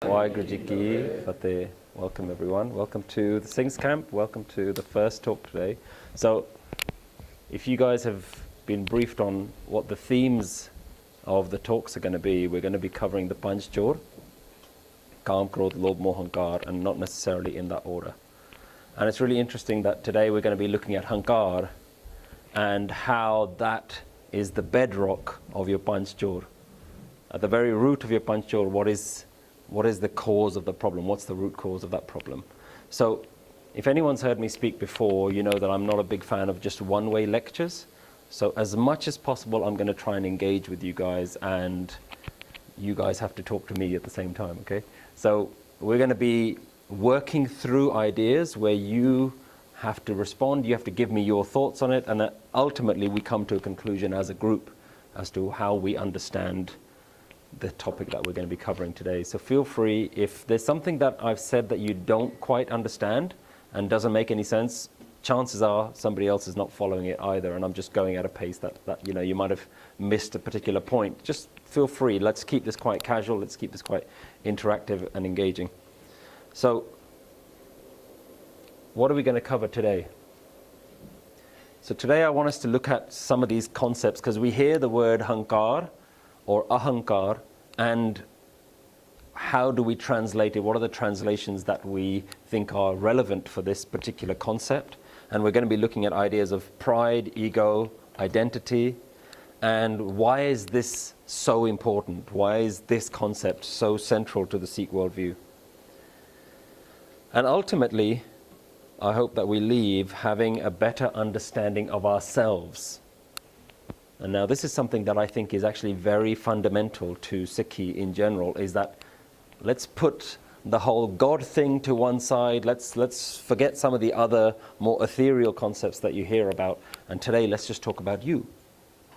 Waheguru Ji Ki Fateh. Welcome everyone. Welcome to the Singhs camp. Welcome to the first talk today. So, if you guys have been briefed on what the themes of the talks are going to be, we're going to be covering the Panch Chor, Kaam, Krodh, Lobh, Moh, Hankar, and not necessarily in that order. And it's really interesting that today we're going to be looking at Hankar and how that is the bedrock of your Panch Chor. At the very root of your Panch Chor, what is the cause of the problem? What's the root cause of that problem? So, if anyone's heard me speak before, you know that I'm not a big fan of just one-way lectures. So as much as possible, I'm going to try and engage with you guys, and you guys have to talk to me at the same time, okay? So we're going to be working through ideas where you have to respond, you have to give me your thoughts on it, and that ultimately we come to a conclusion as a group as to how we understand the topic that we're going to be covering today. So feel free, if there's something that I've said that you don't quite understand and doesn't make any sense, chances are somebody else is not following it either, and I'm just going at a pace that you know, you might have missed a particular point. Just feel free. Let's keep this quite casual. Let's keep this quite interactive and engaging. So, what are we going to cover today? So today I want us to look at some of these concepts, because we hear the word Hankar or Ahankar, and how do we translate it? What are the translations that we think are relevant for this particular concept? And we're going to be looking at ideas of pride, ego, identity, and why is this so important? Why is this concept so central to the Sikh worldview? And ultimately, I hope that we leave having a better understanding of ourselves. And now this is something that I think is actually very fundamental to Sikhi in general, is that let's put the whole God thing to one side, let's forget some of the other more ethereal concepts that you hear about, and today let's just talk about you.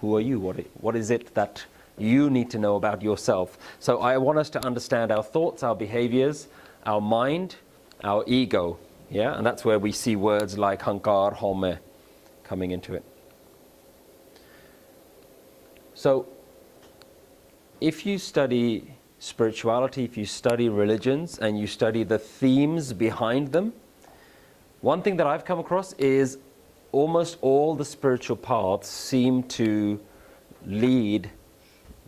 Who are you? What is it that you need to know about yourself? So I want us to understand our thoughts, our behaviors, our mind, our ego, yeah? And that's where we see words like Hankar, Home coming into it. So, if you study spirituality, if you study religions, and you study the themes behind them, one thing that I've come across is almost all the spiritual paths seem to lead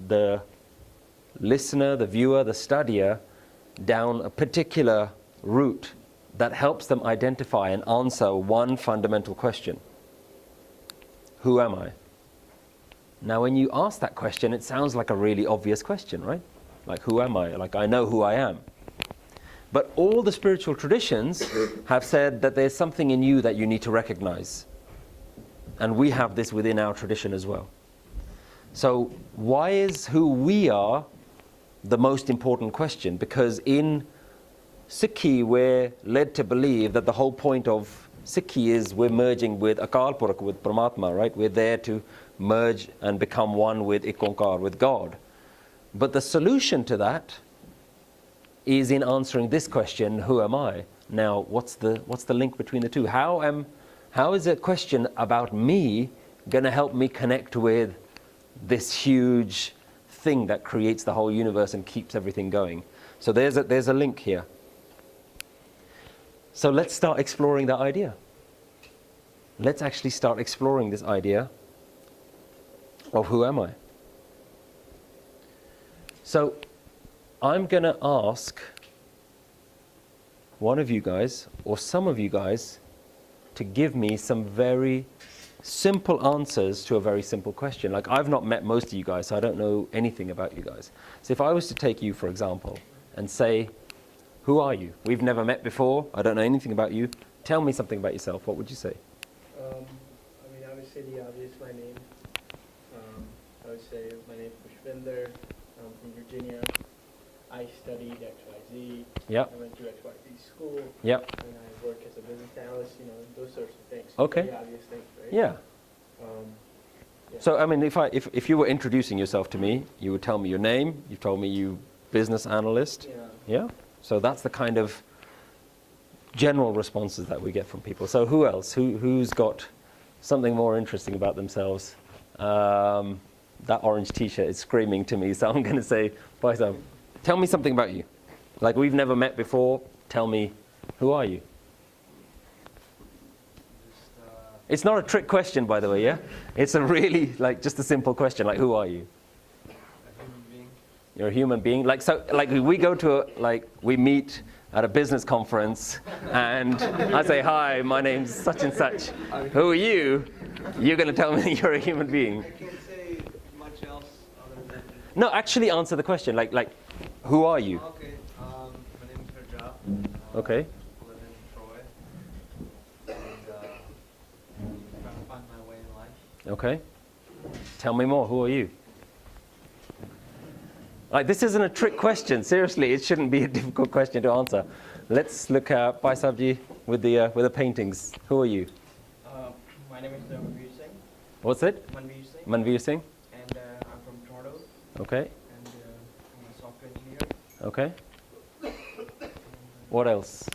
the listener, the viewer, the studier down a particular route that helps them identify and answer one fundamental question. Who am I? Now, when you ask that question, it sounds like a really obvious question, right? Like, who am I? Like, I know who I am. But all the spiritual traditions have said that there's something in you that you need to recognize. And we have this within our tradition as well. So, why is who we are the most important question? Because in Sikhi, we're led to believe that the whole point of Sikhi is we're merging with Akal Purakh, with Paramatma, right? We're there to merge and become one with Ikonkar, with God. But the solution to that is in answering this question, who am I? Now, what's the link between the two? How is a question about me going to help me connect with this huge thing that creates the whole universe and keeps everything going? So there's a link here. So let's start exploring that idea. Let's actually start exploring this idea of who am I? So I'm going to ask one of you guys, or some of you guys, to give me some very simple answers to a very simple question. Like, I've not met most of you guys, so I don't know anything about you guys. So if I was to take you, for example, and say, who are you? We've never met before, I don't know anything about you. Tell me something about yourself. What would you say? I mean, obviously the obvious, my name. I would say my name is Pushpinder. I'm from Virginia. I studied XYZ. Yep. I went to XYZ school. Yep. And I work as a business analyst, you know, those sorts of things. Okay. Pretty obvious things, right? Yeah. Yeah. So, I mean, if you were introducing yourself to me, you would tell me your name, you've told me you business analyst. Yeah. Yeah? So that's the kind of general responses that we get from people. So who else? Who's got something more interesting about themselves? That orange t-shirt is screaming to me, so I'm going to say, Bhai Sahib, tell me something about you. Like, we've never met before. Tell me, who are you? It's not a trick question, by the way, yeah? It's a really, like, just a simple question, like, who are you? A human being. You're a human being. Like, so, like, we go to, we meet at a business conference, and I say, hi, my name's such and such. Who are you? You're going to tell me you're a human being. I can't say much else other than... No, actually answer the question, like, who are you? Okay, my name is Terra. Okay. I live in Troy. And trying to find my way in life. Okay. Tell me more. Who are you? Like, this isn't a trick question. Seriously, it shouldn't be a difficult question to answer. Let's look at Bhai Sabji with the paintings. Who are you? My name is Manveer Singh. What's it? Manveer Singh. Manveer Singh. And I'm from Toronto. Okay. And I'm a software engineer. Okay. What else?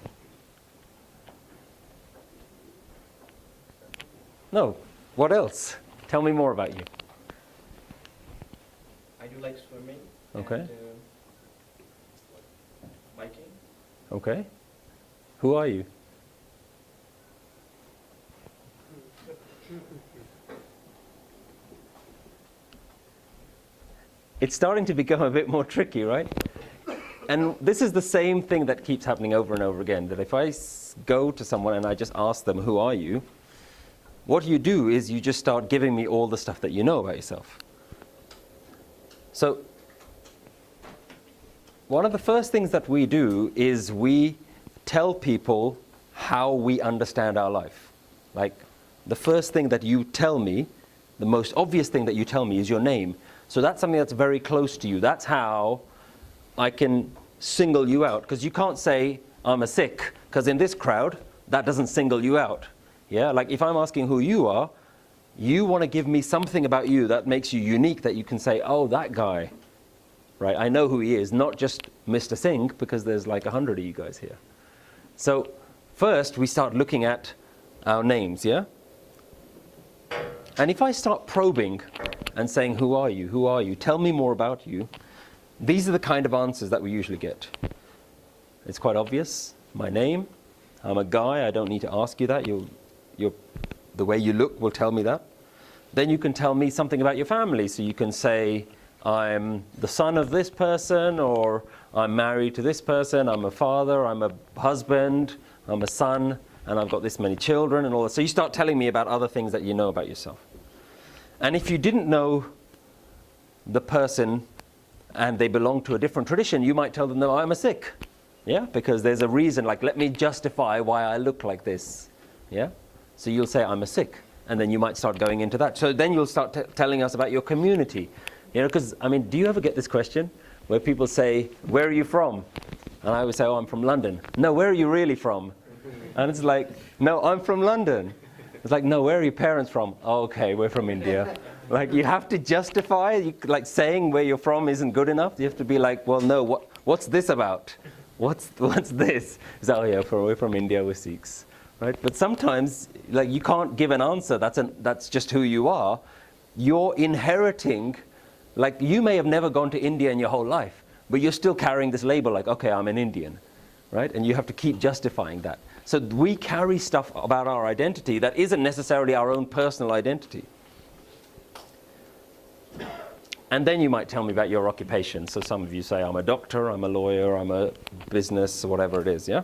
No. What else? Tell me more about you. I do like swimming. Okay. And, biking. Okay. Who are you? It's starting to become a bit more tricky, right? And this is the same thing that keeps happening over and over again, that if I go to someone and I just ask them, who are you? What you do is you just start giving me all the stuff that you know about yourself. So, one of the first things that we do is we tell people how we understand our life. Like, the first thing that you tell me, the most obvious thing that you tell me is your name. So that's something that's very close to you. That's how I can single you out. Because you can't say, I'm a Sikh, because in this crowd, that doesn't single you out. Yeah, like if I'm asking who you are, you want to give me something about you that makes you unique, that you can say, oh, that guy. Right, I know who he is, not just Mr. Singh, because there's like 100 of you guys here. So first, we start looking at our names, yeah? And if I start probing and saying, who are you? Who are you? Tell me more about you. These are the kind of answers that we usually get. It's quite obvious. My name. I'm a guy. I don't need to ask you that. The way you look will tell me that. Then you can tell me something about your family. So you can say, I'm the son of this person, or I'm married to this person, I'm a father, I'm a husband, I'm a son, and I've got this many children and all that. So you start telling me about other things that you know about yourself. And if you didn't know the person and they belong to a different tradition, you might tell them, no, I'm a Sikh. Yeah, because there's a reason, like, let me justify why I look like this. Yeah, so you'll say, I'm a Sikh. And then you might start going into that. So then you'll start telling us about your community. You know, because, I mean, do you ever get this question where people say, where are you from? And I would say, oh, I'm from London. No, where are you really from? And it's like, no, I'm from London. It's like, no, where are your parents from? Oh, okay, we're from India. Like, you have to justify, like saying where you're from isn't good enough. You have to be like, well, no, what's this about? What's this? It's, oh, yeah, we're from India, we're Sikhs. Right? But sometimes, like, you can't give an answer. That's just who you are. You're inheriting. Like, you may have never gone to India in your whole life, but you're still carrying this label like, okay, I'm an Indian, right? And you have to keep justifying that. So we carry stuff about our identity that isn't necessarily our own personal identity. And then you might tell me about your occupation. So some of you say, I'm a doctor, I'm a lawyer, I'm a business, whatever it is, yeah?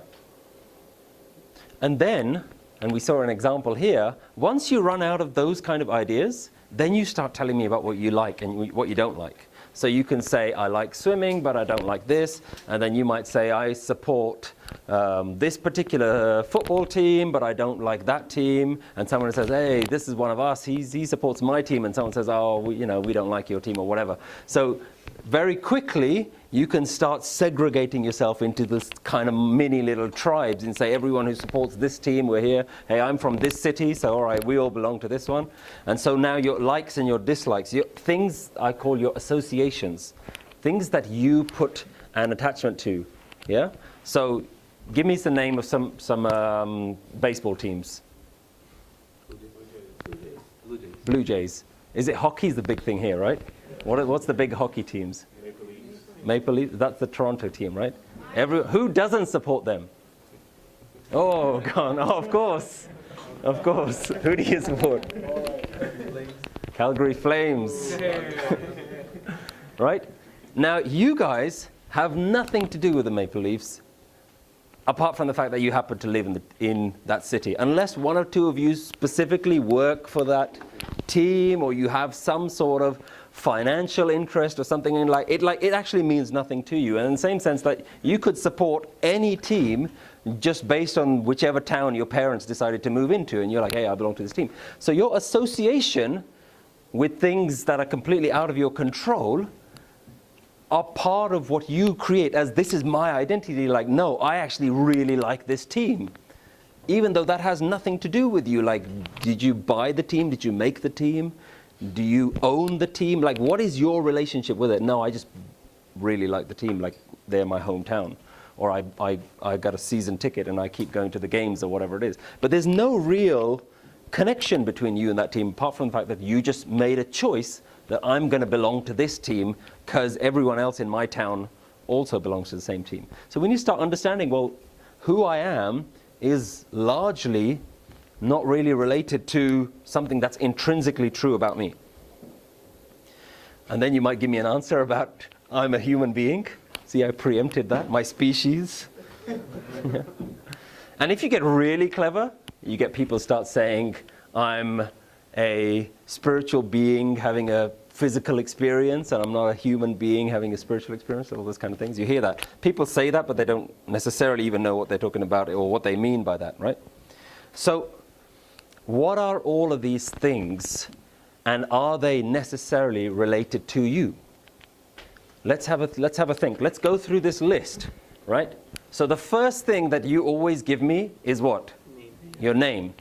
And then, and we saw an example here, once you run out of those kind of ideas, then you start telling me about what you like and what you don't like. So you can say, I like swimming, but I don't like this. And then you might say, I support this particular football team, but I don't like that team. And someone says, hey, this is one of us. He supports my team. And someone says, oh, we don't like your team or whatever. So very quickly, you can start segregating yourself into this kind of mini little tribes and say, everyone who supports this team, we're here. Hey, I'm from this city, so all right, we all belong to this one. And so now your likes and your dislikes, things I call your associations, things that you put an attachment to, yeah? So give me the name of some baseball teams. Blue Jays. Is it hockey's the big thing here, right? What's the big hockey teams? Maple Leafs, that's the Toronto team, right? Who doesn't support them? Oh, God, oh, of course. Of course. Who do you support? Calgary Flames. Right? Now, you guys have nothing to do with the Maple Leafs, apart from the fact that you happen to live in that city. Unless one or two of you specifically work for that team, or you have some sort of financial interest or something in it actually means nothing to you. And in the same sense that you could support any team just based on whichever town your parents decided to move into, and you're like, hey, I belong to this team. So your association with things that are completely out of your control are part of what you create as, this is my identity. Like, no, I actually really like this team. Even though that has nothing to do with you. Like, did you buy the team? Did you make the team? Do you own the team? Like, what is your relationship with it? No, I just really like the team. Like, they're my hometown. Or I got a season ticket and I keep going to the games or whatever it is. But there's no real connection between you and that team, apart from the fact that you just made a choice that I'm going to belong to this team because everyone else in my town also belongs to the same team. So when you start understanding, well, who I am is largely not really related to something that's intrinsically true about me. And then you might give me an answer about, I'm a human being. See, I preempted that, my species. Yeah. And if you get really clever, you get people start saying, I'm a spiritual being having a physical experience, and I'm not a human being having a spiritual experience, all those kind of things. You hear that. People say that, but they don't necessarily even know what they're talking about or what they mean by that, right? So, what are all of these things, and are they necessarily related to you? Let's have a think. Let's go through this list, right? So the first thing that you always give me is what? Name. Your name.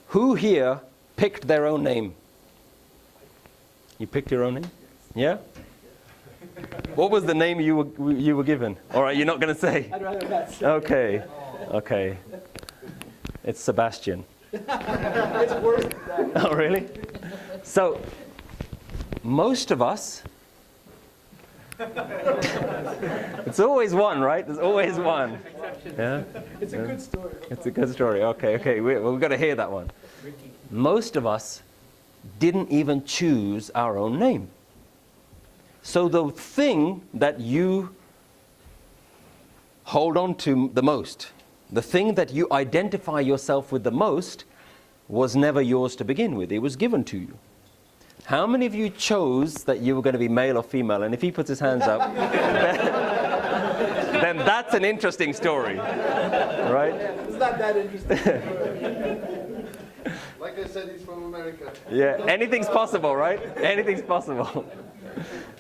Who here picked their own name? You picked your own name? Yeah? What was the name you were given? All right, you're not going to say? I'd rather not say. Okay. Okay. It's Sebastian. It's worse than that. Oh, really? So, most of us, it's always one, right? There's always one. Yeah? It's a good story. It's a good story. Okay. We've got to hear that one. Most of us didn't even choose our own name. So the thing that you hold on to the most, the thing that you identify yourself with the most, was never yours to begin with. It was given to you. How many of you chose that you were going to be male or female? And if he puts his hands up, then that's an interesting story, right? It's not that interesting. Like I said, he's from America. Yeah, anything's possible, right? Anything's possible.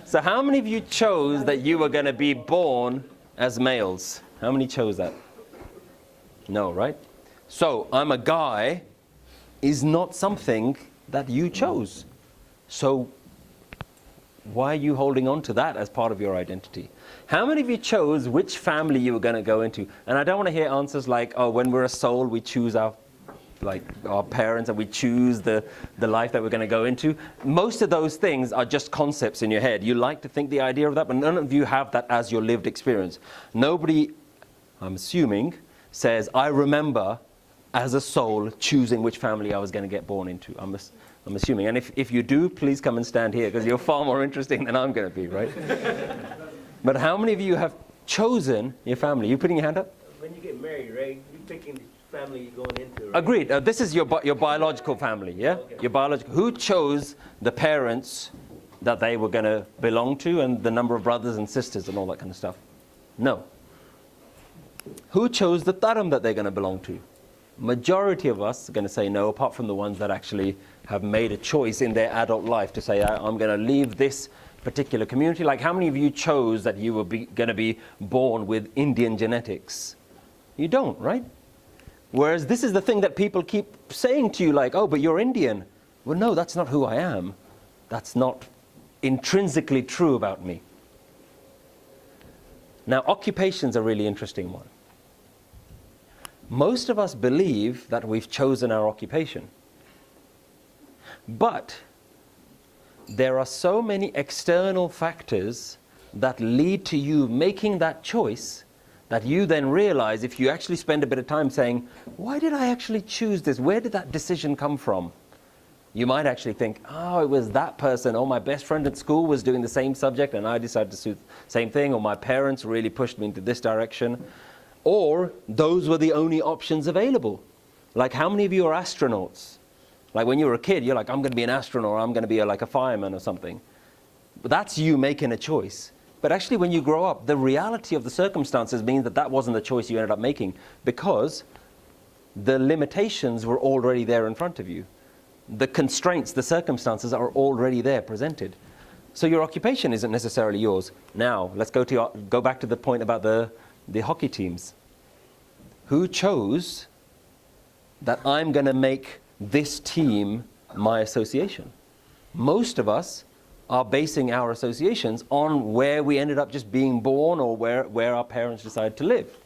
So how many of you chose that you were going to be born as males? How many chose that? No, right? So, I'm a guy is not something that you chose. So, why are you holding on to that as part of your identity? How many of you chose which family you were going to go into? And I don't want to hear answers like, oh, when we're a soul, we choose our parents and we choose the life that we're going to go into. Most of those things are just concepts in your head. You like to think the idea of that, but none of you have that as your lived experience. Nobody, I'm assuming, says, I remember as a soul choosing which family I was going to get born into. I'm assuming. And if you do, please come and stand here, because you're far more interesting than I'm going to be, right? But how many of you have chosen your family? You putting your hand up? When you get married, right, you're picking the family you're going into, right? Agreed. This is your biological family, yeah? Okay. Your biological. Who chose the parents that they were going to belong to and the number of brothers and sisters and all that kind of stuff? No. Who chose the dharam that they're going to belong to? Majority of us are going to say no, apart from the ones that actually have made a choice in their adult life to say, I'm going to leave this particular community. Like, how many of you chose that you were going to be born with Indian genetics? You don't, right? Whereas this is the thing that people keep saying to you, like, oh, but you're Indian. Well, no, that's not who I am. That's not intrinsically true about me. Now, occupation's a really interesting one. Most of us believe that we've chosen our occupation. But there are so many external factors that lead to you making that choice that you then realize, if you actually spend a bit of time saying, why did I actually choose this? Where did that decision come from? You might actually think, oh, it was that person, or my best friend at school was doing the same subject and I decided to do the same thing, or my parents really pushed me into this direction, or those were the only options available. Like, how many of you are astronauts? Like, when you were a kid, you're like, I'm going to be an astronaut, or I'm going to be like a fireman or something. But that's you making a choice. But actually, when you grow up, the reality of the circumstances means that that wasn't the choice you ended up making, because the limitations were already there in front of you. The constraints, the circumstances are already there presented. So your occupation isn't necessarily yours. Now, let's go back to the point about the hockey teams. Who chose that I'm going to make this team my association? Most of us are basing our associations on where we ended up just being born, or where our parents decided to live.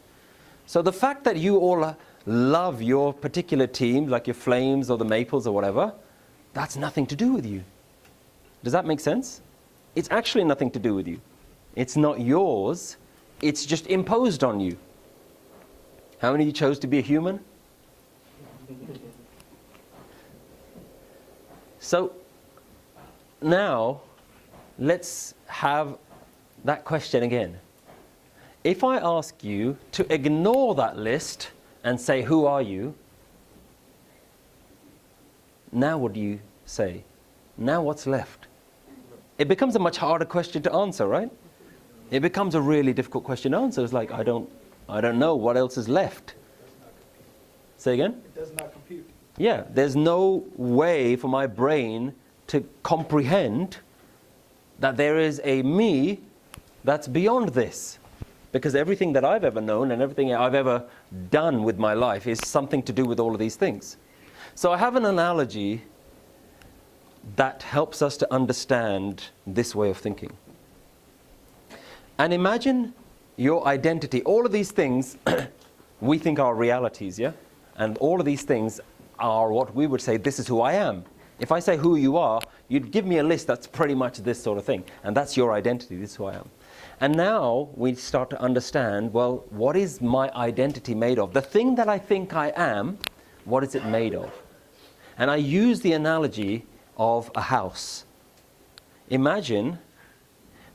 So the fact that you all love your particular team, like your Flames or the Maples or whatever, that's nothing to do with you. Does that make sense? It's actually nothing to do with you. It's not yours. It's just imposed on you. How many of you chose to be a human? So now, let's have that question again. If I ask you to ignore that list and say, who are you? Now what do you say? Now what's left? It becomes a much harder question to answer, right? It becomes a really difficult question to answer. It's like, I don't know what else is left. Say again? It does not compute. Yeah, there's no way for my brain to comprehend that there is a me that's beyond this. Because everything that I've ever known and everything I've ever done with my life is something to do with all of these things. So I have an analogy that helps us to understand this way of thinking. And imagine your identity. All of these things we think are realities, yeah? And all of these things are what we would say, this is who I am. If I say who you are, you'd give me a list that's pretty much this sort of thing. And that's your identity, this is who I am. And now we start to understand, well, what is my identity made of? The thing that I think I am, what is it made of? And I use the analogy of a house. Imagine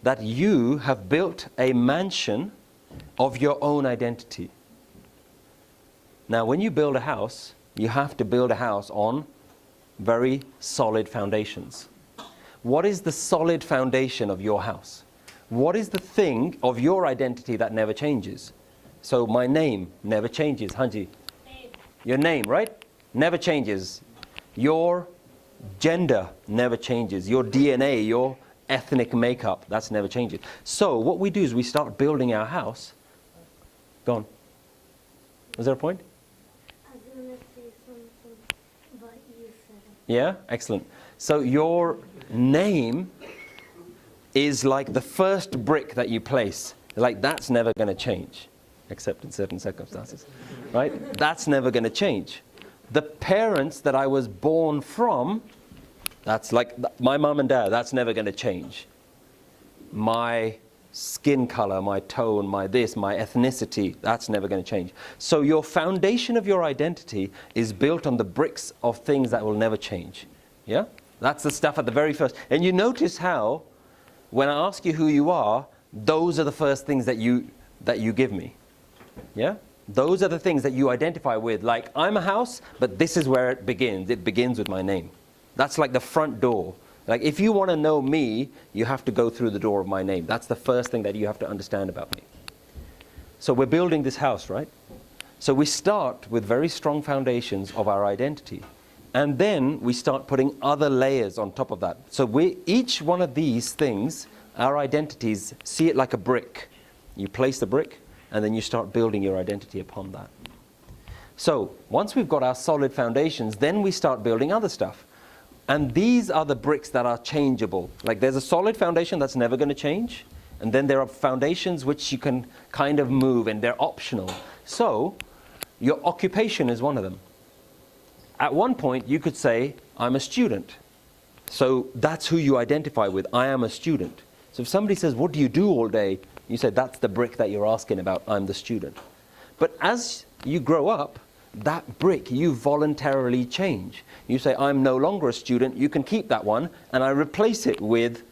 that you have built a mansion of your own identity. Now, when you build a house, you have to build a house on very solid foundations. What is the solid foundation of your house? What is the thing of your identity that never changes? So my name never changes, Hanji. Your name, right? Never changes. Your gender never changes. Your DNA, your ethnic makeup, that's never changes. So what we do is we start building our house. Go on. Was there a point? I was going to say something, but you said it. Yeah, excellent. So your name is like the first brick that you place. Like, that's never going to change, except in certain circumstances, right? That's never going to change. The parents that I was born from, that's like my mom and dad, that's never going to change. My skin color, my tone, my this, my ethnicity, that's never going to change. So your foundation of your identity is built on the bricks of things that will never change. Yeah? That's the stuff at the very first. And you notice how, when I ask you who you are, those are the first things that you give me. Yeah? Those are the things that you identify with. Like, I'm a house, but this is where it begins. It begins with my name. That's like the front door. Like, if you want to know me, you have to go through the door of my name. That's the first thing that you have to understand about me. So we're building this house, right? So we start with very strong foundations of our identity. And then we start putting other layers on top of that. So each one of these things, our identities, see it like a brick. You place the brick, and then you start building your identity upon that. So once we've got our solid foundations, then we start building other stuff. And these are the bricks that are changeable. Like, there's a solid foundation that's never going to change. And then there are foundations which you can kind of move, and they're optional. So your occupation is one of them. At one point, you could say, I'm a student. So that's who you identify with. I am a student. So if somebody says, what do you do all day? You say, that's the brick that you're asking about, I'm the student. But as you grow up, that brick you voluntarily change. You say, I'm no longer a student, you can keep that one, and I replace it with,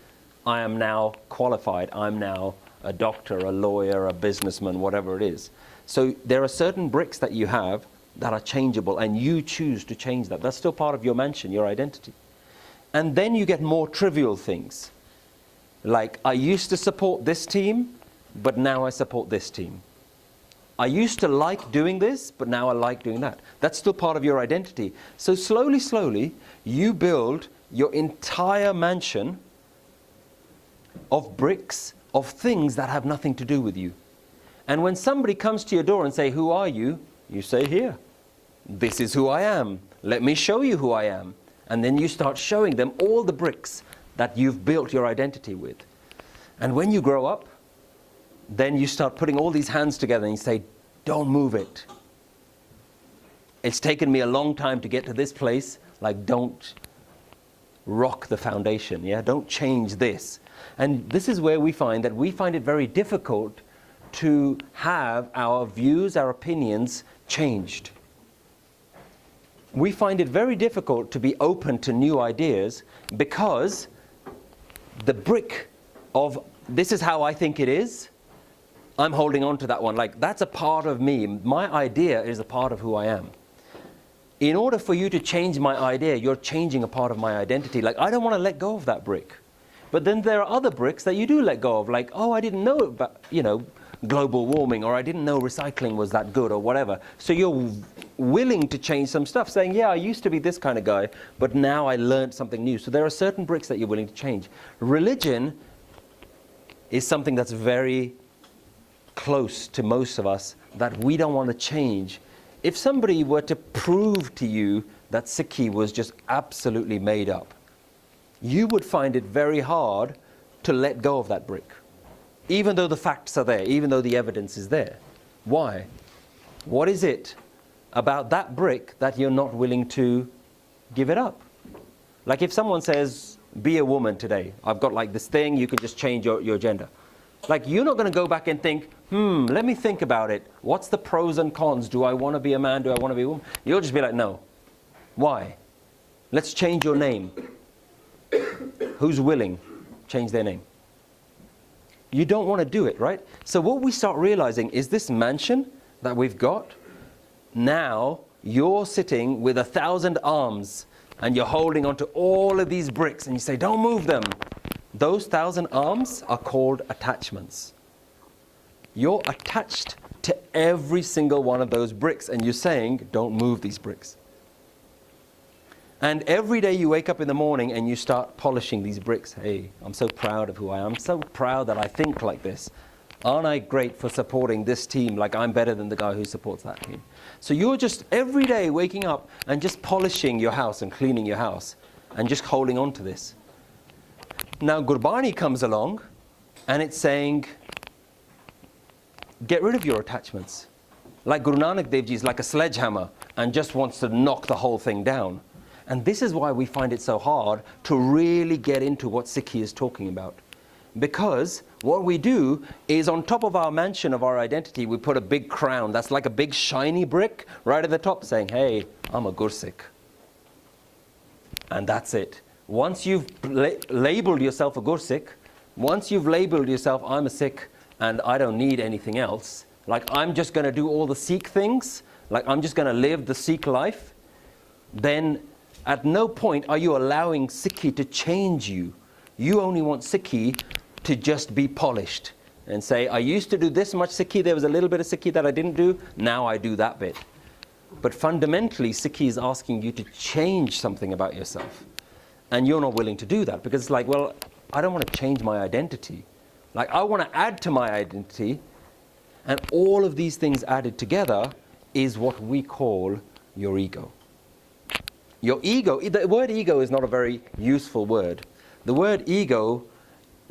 I am now qualified, I'm now a doctor, a lawyer, a businessman, whatever it is. So there are certain bricks that you have that are changeable, and you choose to change that. That's still part of your mansion, your identity. And then you get more trivial things. Like, I used to support this team, but now I support this team. I used to like doing this, but now I like doing that. That's still part of your identity. So slowly, slowly, you build your entire mansion of bricks, of things that have nothing to do with you. And when somebody comes to your door and say, who are you? You say, here, this is who I am. Let me show you who I am. And then you start showing them all the bricks that you've built your identity with. And when you grow up, then you start putting all these hands together and you say, don't move it. It's taken me a long time to get to this place. Like, don't rock the foundation, yeah? Don't change this. And this is where we find that we find it very difficult to have our views, our opinions changed. We find it very difficult to be open to new ideas because the brick of this is how I think it is, I'm holding on to that one. Like, that's a part of me. My idea is a part of who I am. In order for you to change my idea, you're changing a part of my identity. Like, I don't want to let go of that brick. But then there are other bricks that you do let go of. Like, oh, I didn't know about, global warming, or I didn't know recycling was that good, or whatever. So you're willing to change some stuff, saying, yeah, I used to be this kind of guy, but now I learned something new. So there are certain bricks that you're willing to change. Religion is something that's very close to most of us that we don't want to change. If somebody were to prove to you that Sickie was just absolutely made up, you would find it very hard to let go of that brick, even though the facts are there, even though the evidence is there. Why? What is it about that brick that you're not willing to give it up? Like, if someone says, be a woman today, I've got like this thing, you can just change your gender. Like, you're not going to go back and think, let me think about it. What's the pros and cons? Do I want to be a man? Do I want to be a woman? You'll just be like, no. Why? Let's change your name. Who's willing? Change their name. You don't want to do it, right? So what we start realizing is this mansion that we've got, now you're sitting with 1,000 arms and you're holding onto all of these bricks and you say, don't move them. Those 1,000 arms are called attachments. You're attached to every single one of those bricks and you're saying, don't move these bricks. And every day you wake up in the morning and you start polishing these bricks. Hey, I'm so proud of who I am. I'm so proud that I think like this. Aren't I great for supporting this team? Like, I'm better than the guy who supports that team. So you're just every day waking up and just polishing your house and cleaning your house and just holding on to this. Now Gurbani comes along and it's saying, get rid of your attachments. Like Guru Nanak Dev Ji is like a sledgehammer and just wants to knock the whole thing down. And this is why we find it so hard to really get into what Sikhi is talking about. Because what we do is on top of our mansion of our identity, we put a big crown that's like a big shiny brick right at the top saying, hey, I'm a Gorsek. And that's it. Once you've labeled yourself a Gorsek, once you've labeled yourself, I'm a Sikh and I don't need anything else, like I'm just going to do all the Sikh things, like I'm just going to live the Sikh life, then at no point are you allowing Sikhi to change you. You only want Sikhi to just be polished and say, I used to do this much Sikhi, there was a little bit of Sikhi that I didn't do, now I do that bit. But fundamentally, Sikhi is asking you to change something about yourself. And you're not willing to do that because it's like, well, I don't want to change my identity. Like, I want to add to my identity, and all of these things added together is what we call your ego. Your ego, the word ego is not a very useful word. The word ego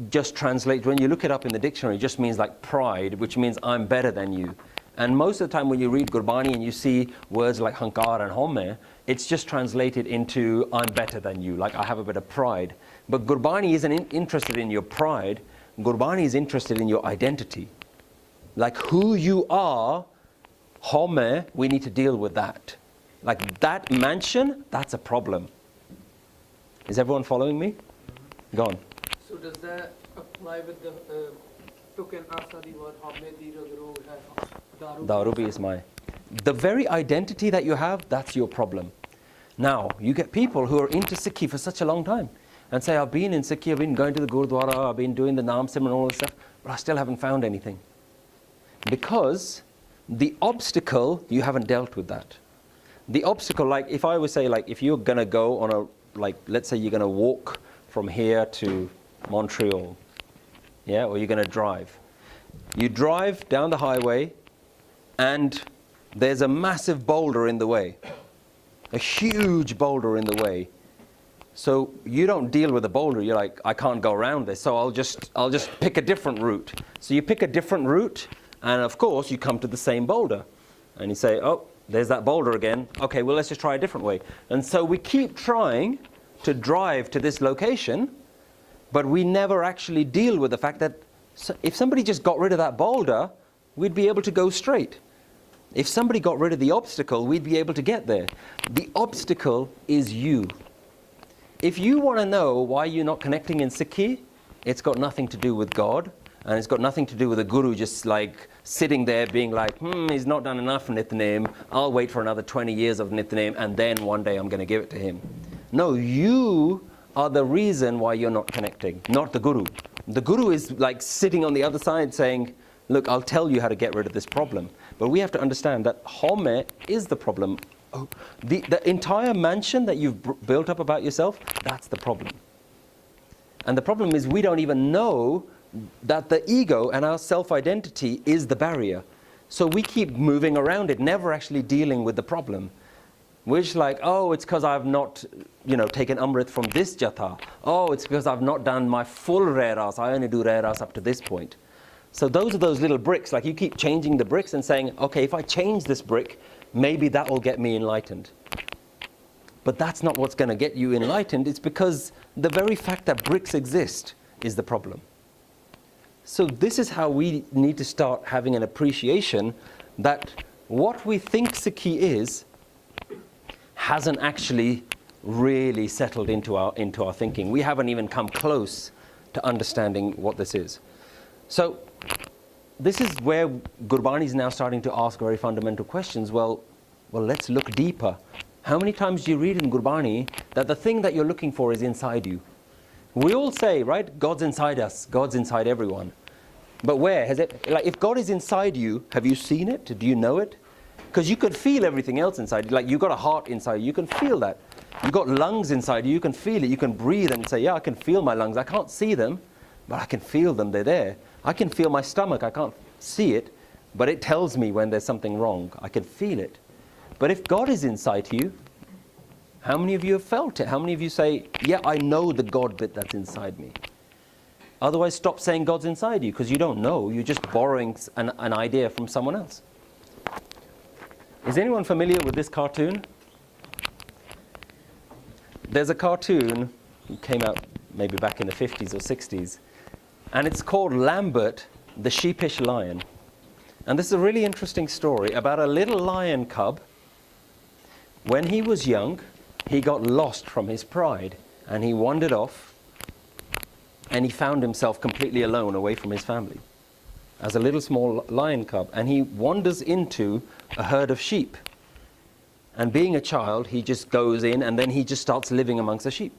just translates, when you look it up in the dictionary, it just means like pride, which means I'm better than you. And most of the time when you read Gurbani and you see words like hankar and homme, it's just translated into I'm better than you, like I have a bit of pride. But Gurbani isn't interested in your pride. Gurbani is interested in your identity. Like who you are, Homme, we need to deal with that. Like that mansion, that's a problem. Is everyone following me? Go on. So does that apply with the token Asadi word Darubi is my. The very identity that you have, that's your problem. Now, you get people who are into Sikhi for such a long time and say, I've been in Sikhi, I've been going to the Gurdwara, I've been doing the Naam Sim and all this stuff, but I still haven't found anything. Because the obstacle, you haven't dealt with that. The obstacle, like if I would say, like if you're going to go on a, like let's say you're going to walk from here to Montreal, yeah, or you're going to drive. You drive down the highway and there's a massive boulder in the way, a huge boulder in the way. So you don't deal with the boulder. You're like, I can't go around this, so I'll just pick a different route. So you pick a different route, and of course you come to the same boulder, and you say, oh, there's that boulder again. Okay, well let's just try a different way. And so we keep trying to drive to this location, but we never actually deal with the fact that if somebody just got rid of that boulder, we'd be able to go straight. If somebody got rid of the obstacle, we'd be able to get there. The obstacle is you. If you want to know why you're not connecting in Sikhi, it's got nothing to do with God, and it's got nothing to do with a guru just like sitting there being like, he's not done enough Nitnem, I'll wait for another 20 years of Nitnem, and then one day I'm going to give it to him. No, you are the reason why you're not connecting, not the guru. The guru is like sitting on the other side saying, look, I'll tell you how to get rid of this problem. But we have to understand that Homme is the problem. Oh, the entire mansion that you've built up about yourself, that's the problem. And the problem is we don't even know that the ego and our self-identity is the barrier. So we keep moving around it, never actually dealing with the problem. We're just like, oh, it's because I've not, taken Amrit from this Jatha. Oh, it's because I've not done my full Reras. I only do Reras up to this point. So those are those little bricks. Like you keep changing the bricks and saying, okay, if I change this brick, maybe that will get me enlightened. But that's not what's going to get you enlightened. It's because the very fact that bricks exist is the problem. So this is how we need to start having an appreciation that what we think Sikhi is hasn't actually really settled into our thinking. We haven't even come close to understanding what this is. So this is where Gurbani is now starting to ask very fundamental questions. Well, let's look deeper. How many times do you read in Gurbani that the thing that you're looking for is inside you? We all say, right, God's inside us, God's inside everyone. But where? Has it, like if God is inside you, have you seen it? Do you know it? Because you could feel everything else inside. Like you've got a heart inside you, you can feel that. You've got lungs inside you, you can feel it. You can breathe and say, yeah, I can feel my lungs. I can't see them, but I can feel them, they're there. I can feel my stomach, I can't see it, but it tells me when there's something wrong. I can feel it. But if God is inside you, how many of you have felt it? How many of you say, yeah, I know the God bit that's inside me? Otherwise, stop saying God's inside you, because you don't know. You're just borrowing an idea from someone else. Is anyone familiar with this cartoon? There's a cartoon that came out maybe back in the 50s or 60s, and it's called Lambert, the Sheepish Lion. And this is a really interesting story about a little lion cub. When he was young, he got lost from his pride, and he wandered off, and he found himself completely alone away from his family as a little small lion cub. And he wanders into a herd of sheep. And being a child, he just goes in, and then he just starts living amongst the sheep.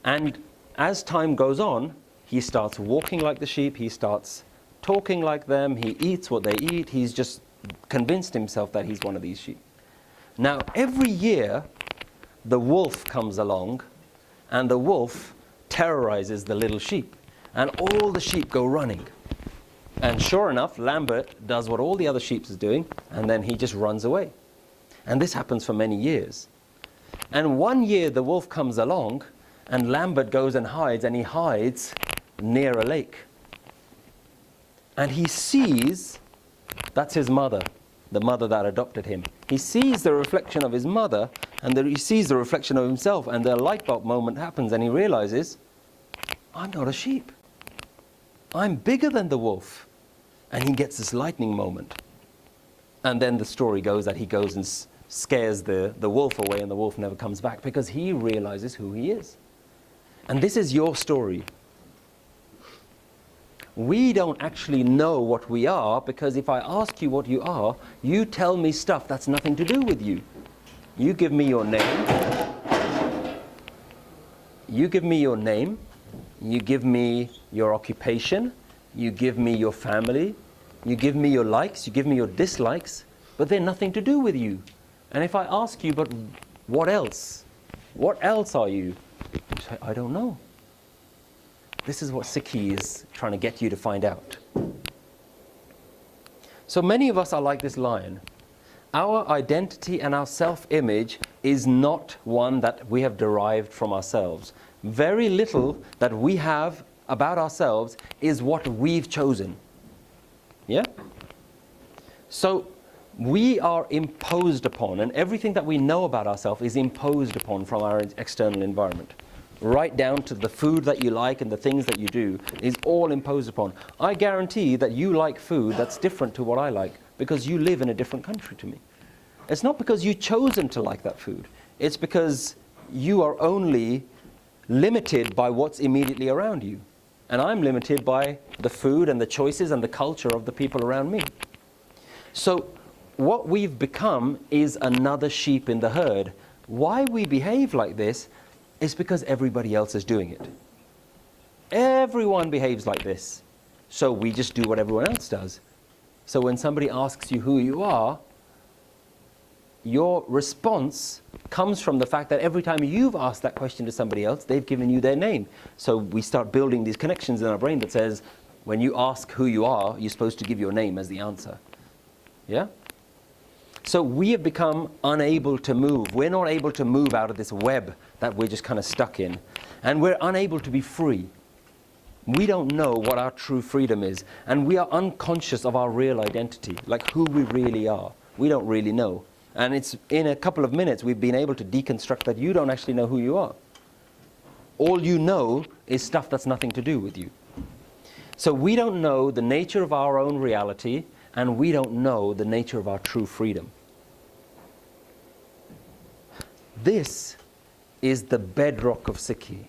And as time goes on, he starts walking like the sheep, he starts talking like them, he eats what they eat, he's just convinced himself that he's one of these sheep. Now, every year, the wolf comes along, and the wolf terrorizes the little sheep, and all the sheep go running. And sure enough, Lambert does what all the other sheep is doing, and then he just runs away. And this happens for many years. And one year, the wolf comes along, and Lambert goes and hides, and he hides near a lake. And he sees, that's his mother, the mother that adopted him. He sees the reflection of his mother, and he sees the reflection of himself, and the light bulb moment happens, and he realizes, I'm not a sheep. I'm bigger than the wolf. And he gets this lightning moment. And then the story goes that he goes and scares the wolf away, and the wolf never comes back because he realizes who he is. And this is your story. We don't actually know what we are, because if I ask you what you are, you tell me stuff that's nothing to do with you. You give me your name. You give me your name. You give me your occupation. You give me your family. You give me your likes. You give me your dislikes. But they're nothing to do with you. And if I ask you, but what else? What else are you? You say, I don't know. This is what Sikhi is trying to get you to find out. So many of us are like this lion. Our identity and our self-image is not one that we have derived from ourselves. Very little that we have about ourselves is what we've chosen. Yeah? So we are imposed upon, and everything that we know about ourselves is imposed upon from our external environment. Right down to the food that you like and the things that you do is all imposed upon. I guarantee that you like food that's different to what I like because you live in a different country to me. It's not because you've chosen to like that food. It's because you are only limited by what's immediately around you. And I'm limited by the food and the choices and the culture of the people around me. So what we've become is another sheep in the herd. Why we behave like this is because everybody else is doing it. Everyone behaves like this. So we just do what everyone else does. So when somebody asks you who you are, your response comes from the fact that every time you've asked that question to somebody else, they've given you their name. So we start building these connections in our brain that says, when you ask who you are, you're supposed to give your name as the answer. Yeah? So we have become unable to move. We're not able to move out of this web that we're just kind of stuck in. And we're unable to be free. We don't know what our true freedom is. And we are unconscious of our real identity, like who we really are. We don't really know. And it's in a couple of minutes we've been able to deconstruct that you don't actually know who you are. All you know is stuff that's nothing to do with you. So we don't know the nature of our own reality, and we don't know the nature of our true freedom. This is the bedrock of Sickie.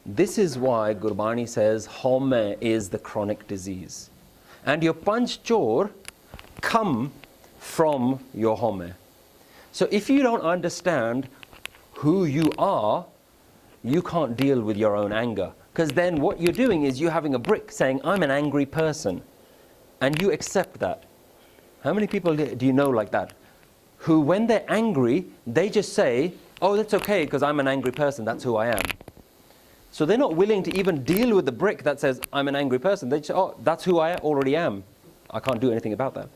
This is why Gurbani says Hammett is the chronic disease. And your panch chor come from your Hammett. So if you don't understand who you are, you can't deal with your own anger. Because then what you're doing is you're having a brick saying, I'm an angry person. And you accept that. How many people do you know like that? Who, when they're angry, they just say, oh, that's okay, because I'm an angry person, that's who I am. So they're not willing to even deal with the brick that says, I'm an angry person. They just say, oh, that's who I already am. I can't do anything about that.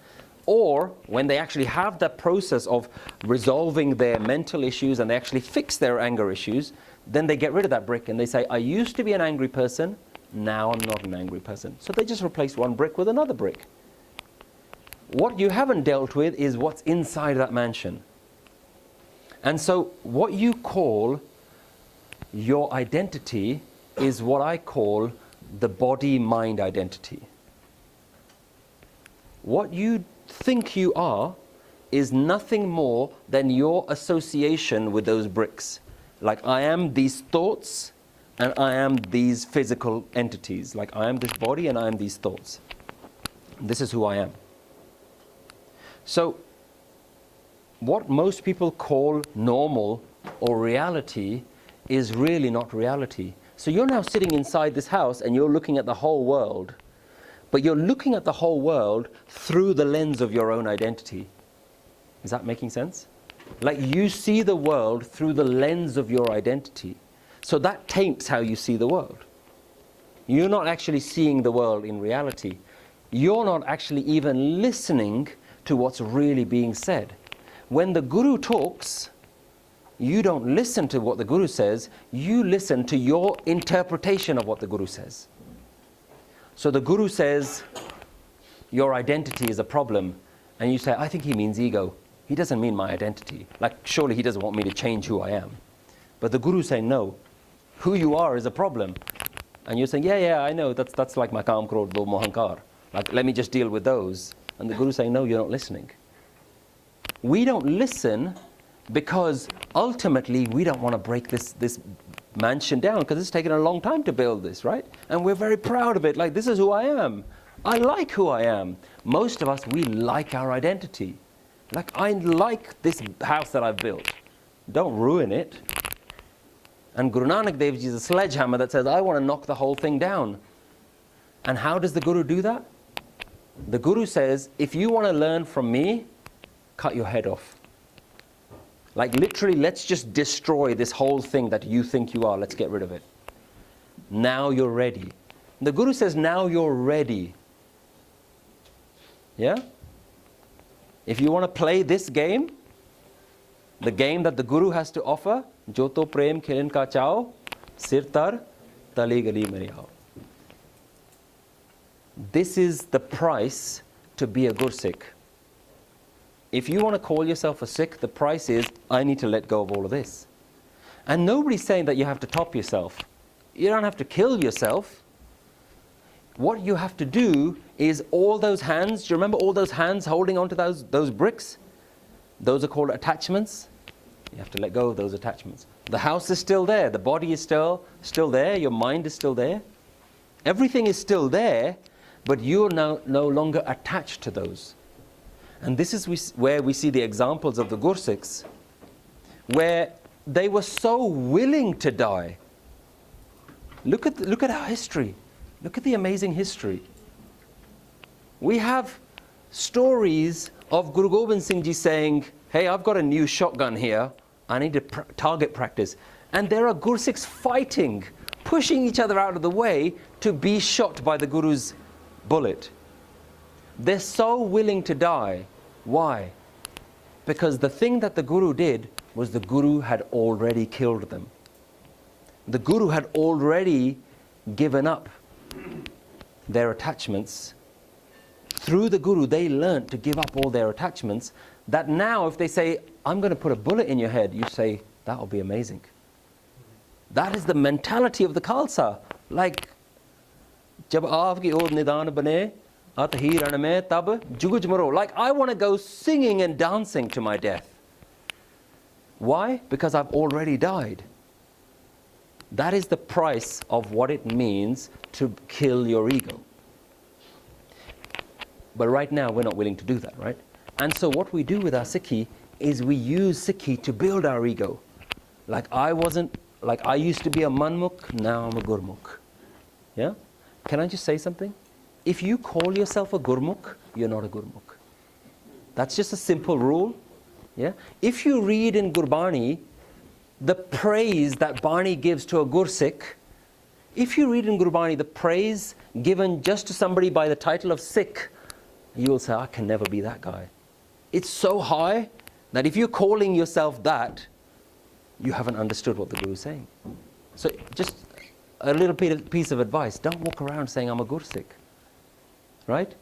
Or when they actually have that process of resolving their mental issues and they actually fix their anger issues, then they get rid of that brick and they say, I used to be an angry person, now I'm not an angry person. So they just replace one brick with another brick. What you haven't dealt with is what's inside that mansion. And so what you call your identity is what I call the body-mind identity. What you think you are is nothing more than your association with those bricks. Like I am these thoughts and I am these physical entities. Like I am this body and I am these thoughts. This is who I am. So what most people call normal or reality is really not reality. So you're now sitting inside this house and you're looking at the whole world, but you're looking at the whole world through the lens of your own identity. Is that making sense? Like you see the world through the lens of your identity. So that taints how you see the world. You're not actually seeing the world in reality. You're not actually even listening to what's really being said. When the Guru talks, you don't listen to what the Guru says, you listen to your interpretation of what the Guru says. So the Guru says, your identity is a problem. And you say, I think he means ego. He doesn't mean my identity. Like, surely he doesn't want me to change who I am. But the Guru saying, no, who you are is a problem. And you're saying, yeah, I know, that's like my Kaam, Krodh, Lobh, Moh, Ahankar. Like, let me just deal with those. And the Guru's saying, no, you're not listening. We don't listen because ultimately we don't want to break this mansion down, because it's taken a long time to build this, right? And we're very proud of it. Like, this is who I am. I like who I am. Most of us, we like our identity. Like, I like this house that I've built. Don't ruin it. And Guru Nanak Dev Ji is a sledgehammer that says, I want to knock the whole thing down. And how does the Guru do that? The Guru says, if you want to learn from me, cut your head off. Like, literally, let's just destroy this whole thing that you think you are. Let's get rid of it. Now you're ready. The Guru says, now you're ready. Yeah? If you want to play this game, the game that the Guru has to offer, Joto Prem Khirin Ka Chao, Sir Tar, Tali Gali Meri Hao. This is the price to be a Gorsek. If you want to call yourself a Sikh, the price is, I need to let go of all of this. And nobody's saying that you have to top yourself. You don't have to kill yourself. What you have to do is all those hands, do you remember all those hands holding onto those bricks? Those are called attachments. You have to let go of those attachments. The house is still there. The body is still there. Your mind is still there. Everything is still there, but you're now no longer attached to those. And this is where we see the examples of the Gorseks, where they were so willing to die. Look at our history. Look at the amazing history. We have stories of Guru Gobind Singh Ji saying, hey, I've got a new shotgun here. I need to target practice. And there are Gorseks fighting, pushing each other out of the way to be shot by the Guru's bullet. They're so willing to die. Why? Because the thing that the Guru did was the Guru had already killed them. The Guru had already given up their attachments. Through the Guru, they learnt to give up all their attachments, that now if they say, I'm going to put a bullet in your head, you say, that will be amazing. That is the mentality of the Khalsa. Like, jab aapki od nidan bane, at hi ran mein tab juguj maro. Like, I want to go singing and dancing to my death. Why? Because I've already died. That is the price of what it means to kill your ego. But right now, we're not willing to do that, right? And so what we do with our Sikhi is we use Sikhi to build our ego. Like I used to be a Manmukh, now I'm a Gurmukh. Yeah? Can I just say something? If you call yourself a Gurmukh, you're not a Gurmukh. That's just a simple rule. Yeah? If you read in Gurbani the praise that Barney gives to a Gorsek, if you read in Gurbani the praise given just to somebody by the title of Sikh, you will say, I can never be that guy. It's so high that if you're calling yourself that, you haven't understood what the Guru is saying. So just a little piece of advice, don't walk around saying I'm a Gorsek. Right?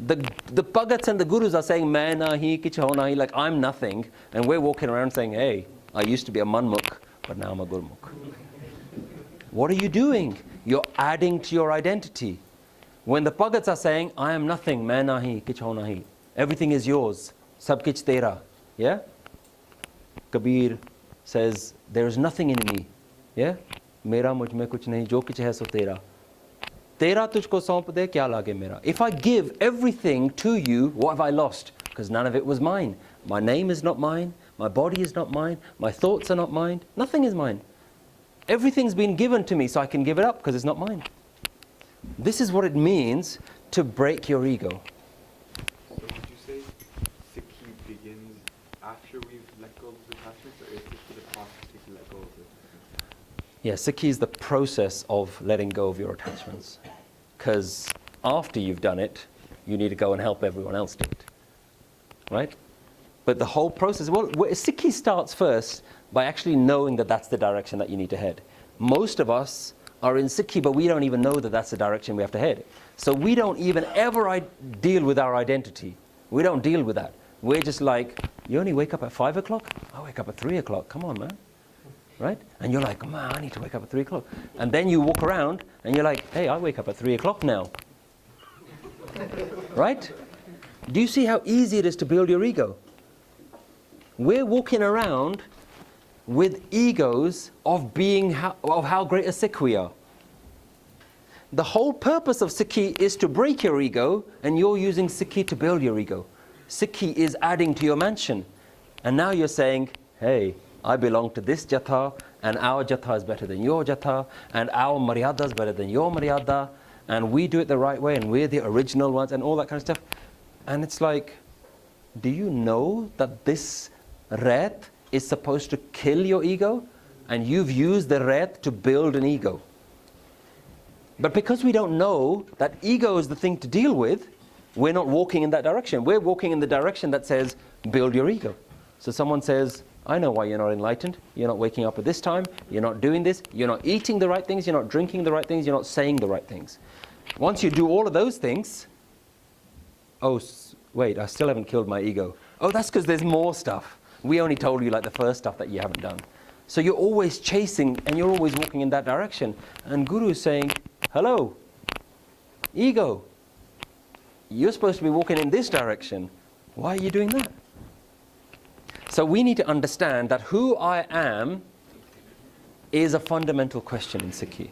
The Bhagats and the Gurus are saying, main nahi, kich ho nahi, like I'm nothing, and we're walking around saying, hey, I used to be a Manmukh, but now I'm a Gurmukh. What are you doing? You're adding to your identity. When the Bhagats are saying, I am nothing, main nahi, kich ho nahi, everything is yours, sab kich tera. Yeah? Kabir says, there is nothing in me. Yeah? Mera mujh mein kuch nahi, jo kich hai so tera. Tera tujhko saump de, kya lage mera. If I give everything to you, what have I lost? Because none of it was mine. My name is not mine. My body is not mine. My thoughts are not mine. Nothing is mine. Everything's been given to me, so I can give it up because it's not mine. This is what it means to break your ego. So would you say Sikhi begins after we've let go of the attachments, or is Sikhi the process to let go of it? Yeah, Sikhi is the process of letting go of your attachments. Because after you've done it, you need to go and help everyone else do it. Right? But the whole process, well, Sikhi starts first by actually knowing that that's the direction that you need to head. Most of us are in Sikhi, but we don't even know that that's the direction we have to head. So we don't even ever deal with our identity. We don't deal with that. We're just like, you only wake up at 5 o'clock? I wake up at 3 o'clock. Come on, man. right? And you're like, man, I need to wake up at 3 o'clock. And then you walk around and you're like, hey, I wake up at 3 o'clock now. Right? Do you see how easy it is to build your ego? We're walking around with egos of being how great a Sikh we are. The whole purpose of Sikhi is to break your ego, and you're using Sikhi to build your ego. Sikhi is adding to your mansion. And now you're saying, hey, I belong to this Jatha, and our Jatha is better than your Jatha, and our Maryada is better than your Maryada, and we do it the right way, and we're the original ones, and all that kind of stuff. And it's like, do you know that this Ret is supposed to kill your ego? And you've used the Ret to build an ego. But because we don't know that ego is the thing to deal with, we're not walking in that direction. We're walking in the direction that says, build your ego. So someone says, I know why you're not enlightened. You're not waking up at this time. You're not doing this. You're not eating the right things. You're not drinking the right things. You're not saying the right things. Once you do all of those things, oh, wait, I still haven't killed my ego. Oh, that's because there's more stuff. We only told you like the first stuff that you haven't done. So you're always chasing and you're always walking in that direction. And Guru is saying, hello, ego. You're supposed to be walking in this direction. Why are you doing that? So we need to understand that who I am is a fundamental question in Sikhi.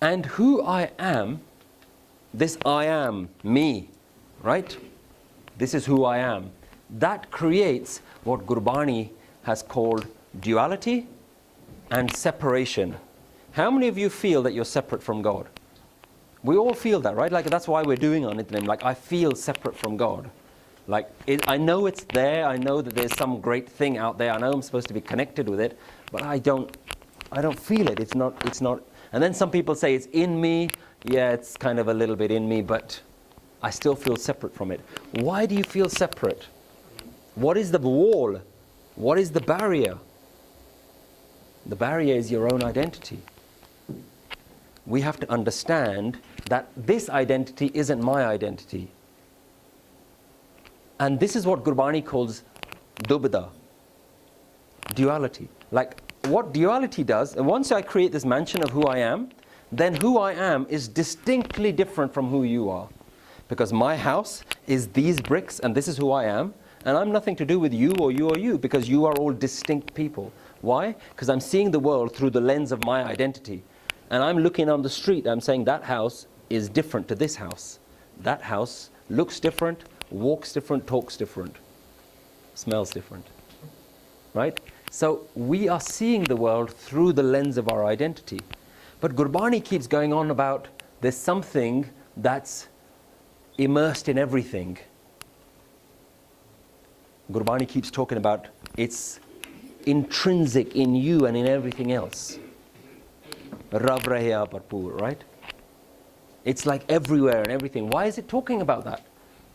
And who I am, this I am, me, right? This is who I am. That creates what Gurbani has called duality and separation. How many of you feel that you're separate from God? We all feel that, right? Like that's why we're doing on it. Like I feel separate from God. Like I know it's there. I know that there's some great thing out there. I know I'm supposed to be connected with it, but I don't feel it. It's not. And then some people say it's in me. Yeah, it's kind of a little bit in me, but I still feel separate from it. Why do you feel separate? What is the wall? What is the barrier? The barrier is your own identity. We have to understand that this identity isn't my identity. And this is what Gurbani calls dubda, duality. Like what duality does, and once I create this mansion of who I am, then who I am is distinctly different from who you are. Because my house is these bricks and this is who I am, and I'm nothing to do with you or you or you, because you are all distinct people. Why? Because I'm seeing the world through the lens of my identity. And I'm looking on the street, I'm saying that house is different to this house. That house looks different, walks different, talks different, smells different. Right? So we are seeing the world through the lens of our identity. But Gurbani keeps going on about there's something that's immersed in everything. Gurbani keeps talking about it's intrinsic in you and in everything else. Rav Rahya Parpur, right? It's like everywhere and everything. Why is it talking about that?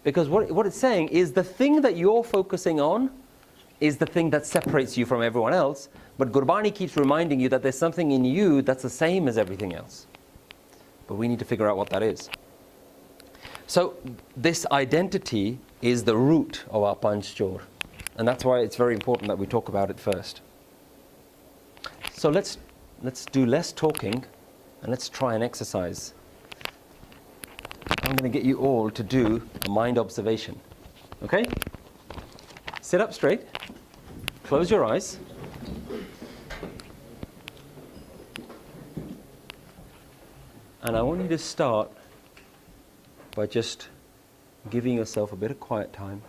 Because what it's saying is the thing that you're focusing on is the thing that separates you from everyone else. But Gurbani keeps reminding you that there's something in you that's the same as everything else. But we need to figure out what that is. So this identity is the root of our Panch Chor. And that's why it's very important that we talk about it first. So let's do less talking and let's try an exercise. I'm going to get you all to do a mind observation. Okay? Sit up straight. Close your eyes. And I want you to start by just giving yourself a bit of quiet time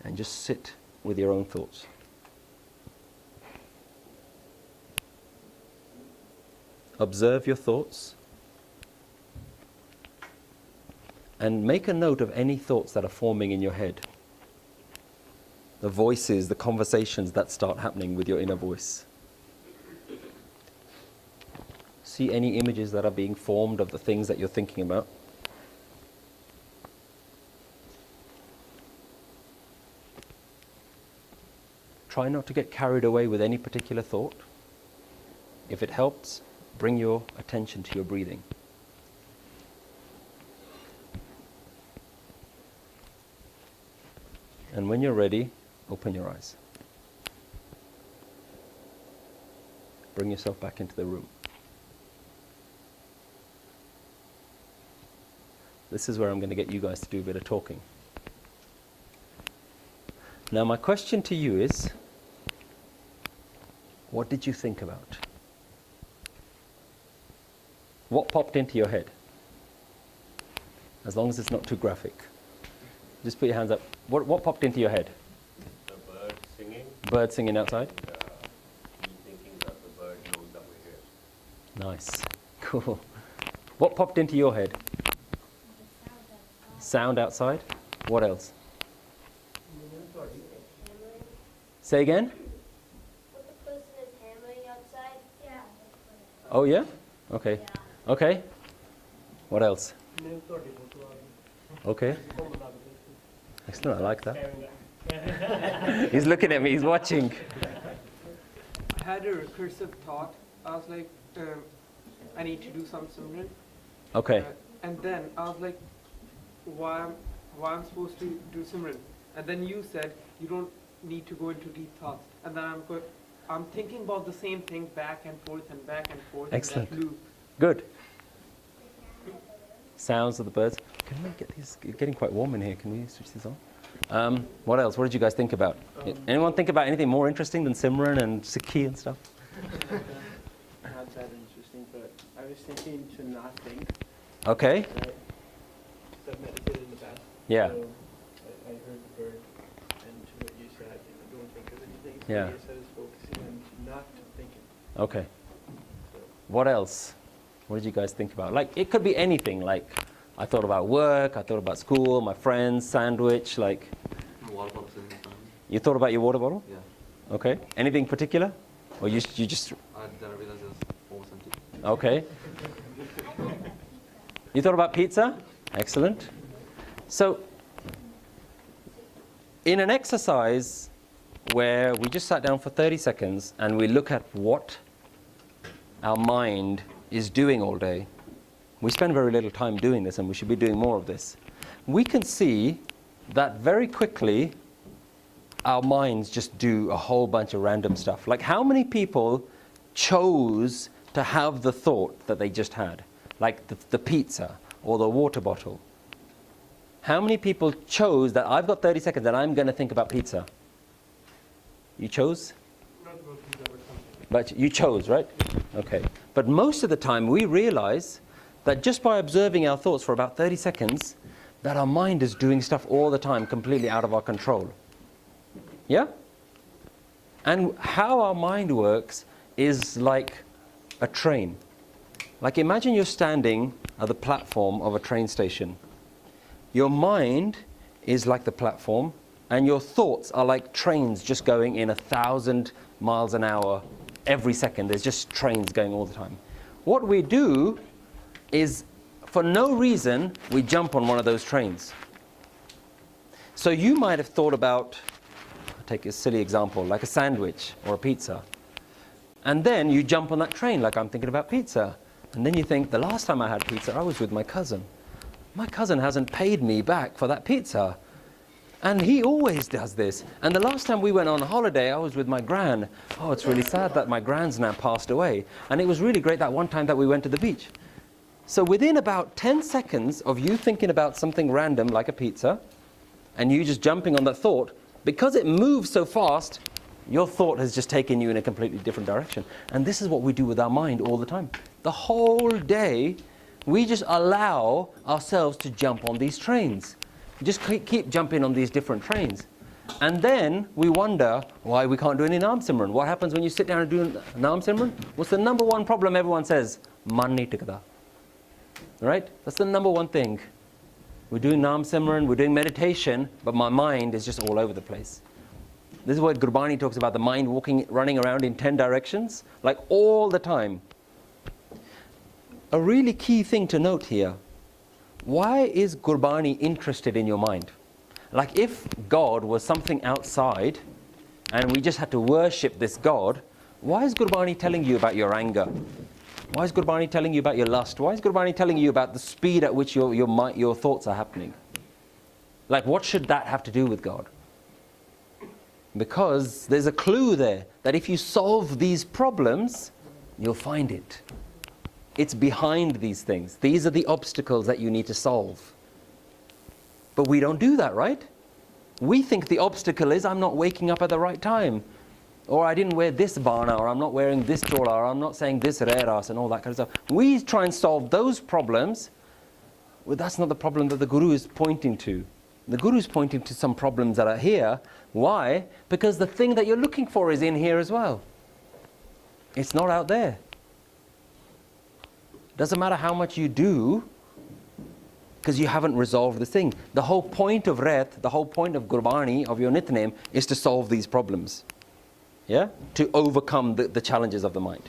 and just sit with your own thoughts. Observe your thoughts and make a note of any thoughts that are forming in your head. The voices, the conversations that start happening with your inner voice. See any images that are being formed of the things that you're thinking about. Try not to get carried away with any particular thought. If it helps, bring your attention to your breathing. And when you're ready, open your eyes. Bring yourself back into the room. This is where I'm going to get you guys to do a bit of talking. Now my question to you is, what did you think about? What popped into your head? As long as it's not too graphic. Just put your hands up. What popped into your head? The bird singing. Bird singing outside? Me thinking that the bird knows that we're here. Nice. Cool. What popped into your head? Sound outside? What else? Say again? What the person is hammering outside? Yeah. Oh yeah? Okay. Okay. What else? Okay. Excellent, I like that. He's looking at me, he's watching. I had a recursive thought. I was like, I need to do some Simran. Okay. And then I was like, why I'm supposed to do Simran? And then you said you don't need to go into deep thoughts. And then I'm thinking about the same thing back and forth and back and forth. Excellent. In that loop. Good. Sounds of the birds. Can we get these? It's getting quite warm in here. Can we switch these on? What else? What did you guys think about? Anyone think about anything more interesting than Simran and Sickie and stuff? Not that interesting, but I was thinking to not think. Okay. Right? 'Cause I've meditated in the past. Yeah. So I heard the bird, and to what you said, don't think of anything. So Yeah. I guess I was focusing on not thinking. Okay. What else? What did you guys think about? Like, it could be anything. Like, I thought about work, I thought about school, my friends, sandwich, like. Water bottles in the family. You thought about your water bottle? Yeah. Okay. Anything particular? Or you just, Then I realized it was almost empty. okay. You thought about pizza? Excellent. So, in an exercise where we just sat down for 30 seconds and we look at what our mind is doing all day, we spend very little time doing this and we should be doing more of this. We can see that very quickly our minds just do a whole bunch of random stuff. Like, how many people chose to have the thought that they just had? Like the pizza or the water bottle. How many people chose that I've got 30 seconds and I'm going to think about pizza? You chose? But you chose, right? Okay. But most of the time we realize that just by observing our thoughts for about 30 seconds, that our mind is doing stuff all the time completely out of our control. Yeah? And how our mind works is like a train. Like, imagine you're standing at the platform of a train station. Your mind is like the platform, and your thoughts are like trains just going in 1,000 miles an hour every second. There's just trains going all the time. What we do is, for no reason, we jump on one of those trains. So you might have thought about, I'll take a silly example, like a sandwich or a pizza. And then you jump on that train, like I'm thinking about pizza. And then you think, the last time I had pizza, I was with my cousin. My cousin hasn't paid me back for that pizza. And he always does this. And the last time we went on holiday, I was with my gran. Oh, it's really sad that my gran's now passed away. And it was really great that one time that we went to the beach. So within about 10 seconds of you thinking about something random, like a pizza, and you just jumping on that thought, because it moves so fast, your thought has just taken you in a completely different direction. And this is what we do with our mind all the time. The whole day, we just allow ourselves to jump on these trains. Just keep jumping on these different trains. And then we wonder why we can't do any Naam Simran. What happens when you sit down and do Naam Simran? What's the number one problem everyone says? Man nahi tikda. Right? That's the number one thing. We're doing Naam Simran, we're doing meditation, but my mind is just all over the place. This is what Gurbani talks about, the mind running around in 10 directions, like all the time. A really key thing to note here, why is Gurbani interested in your mind? Like, if God was something outside and we just had to worship this God, why is Gurbani telling you about your anger? Why is Gurbani telling you about your lust? Why is Gurbani telling you about the speed at which your thoughts are happening? Like, what should that have to do with God? Because there's a clue there that if you solve these problems, You'll find it. It's behind these things. These are the obstacles that you need to solve. But we don't do that, right? We think the obstacle is I'm not waking up at the right time. Or I didn't wear this bana, or I'm not wearing this chola, or I'm not saying this reras and all that kind of stuff. We try and solve those problems. Well, that's not the problem that the Guru is pointing to. The Guru is pointing to some problems that are here. Why? Because the thing that you're looking for is in here as well. It's not out there. Doesn't matter how much you do, because you haven't resolved the thing. The whole point of Ret, the whole point of Gurbani, of your Nitnem, is to solve these problems. Yeah? To overcome the challenges of the mind.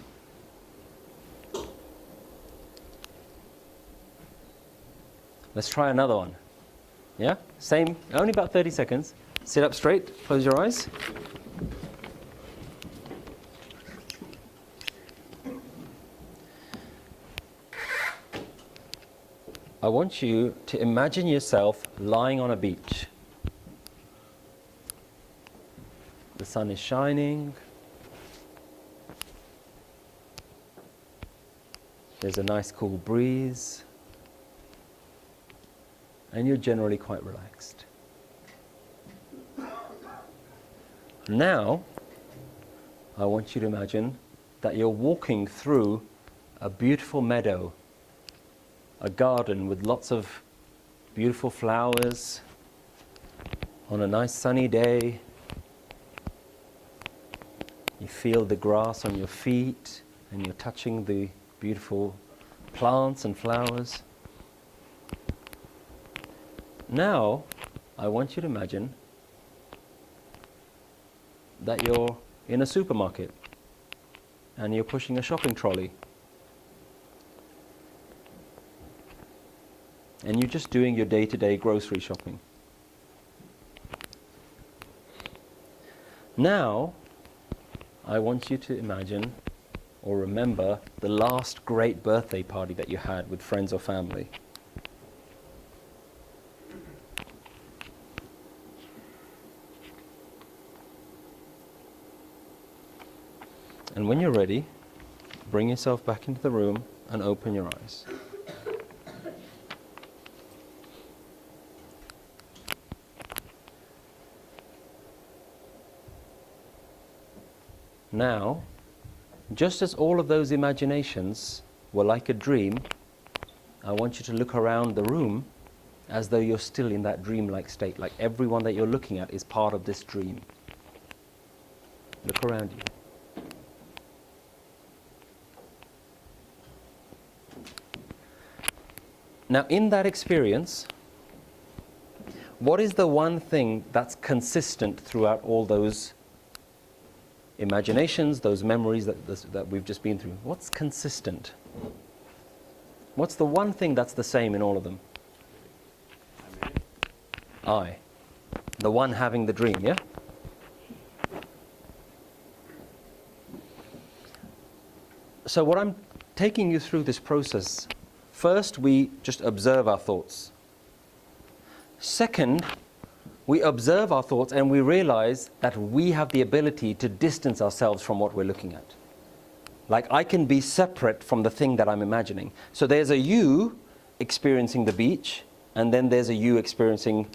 Let's try another one. Yeah? Same, only about 30 seconds. Sit up straight, close your eyes. I want you to imagine yourself lying on a beach. The sun is shining. There's a nice cool breeze. And you're generally quite relaxed. Now, I want you to imagine that you're walking through a beautiful meadow, a garden with lots of beautiful flowers on a nice sunny day. You feel the grass on your feet and you're touching the beautiful plants and flowers. Now, I want you to imagine that you're in a supermarket and you're pushing a shopping trolley. And you're just doing your day-to-day grocery shopping. Now, I want you to imagine or remember the last great birthday party that you had with friends or family. And when you're ready, bring yourself back into the room and open your eyes. Now, just as all of those imaginations were like a dream, I want you to look around the room as though you're still in that dreamlike state, like everyone that you're looking at is part of this dream. Look around you. Now, in that experience, what is the one thing that's consistent throughout all those imaginations, those memories that we've just been through? What's consistent? What's the one thing that's the same in all of them? I. The one having the dream, yeah? So what I'm taking you through this process, first we just observe our thoughts. Second, we observe our thoughts and we realize that we have the ability to distance ourselves from what we're looking at. Like I can be separate from the thing that I'm imagining. So there's a you experiencing the beach, and then there's a you experiencing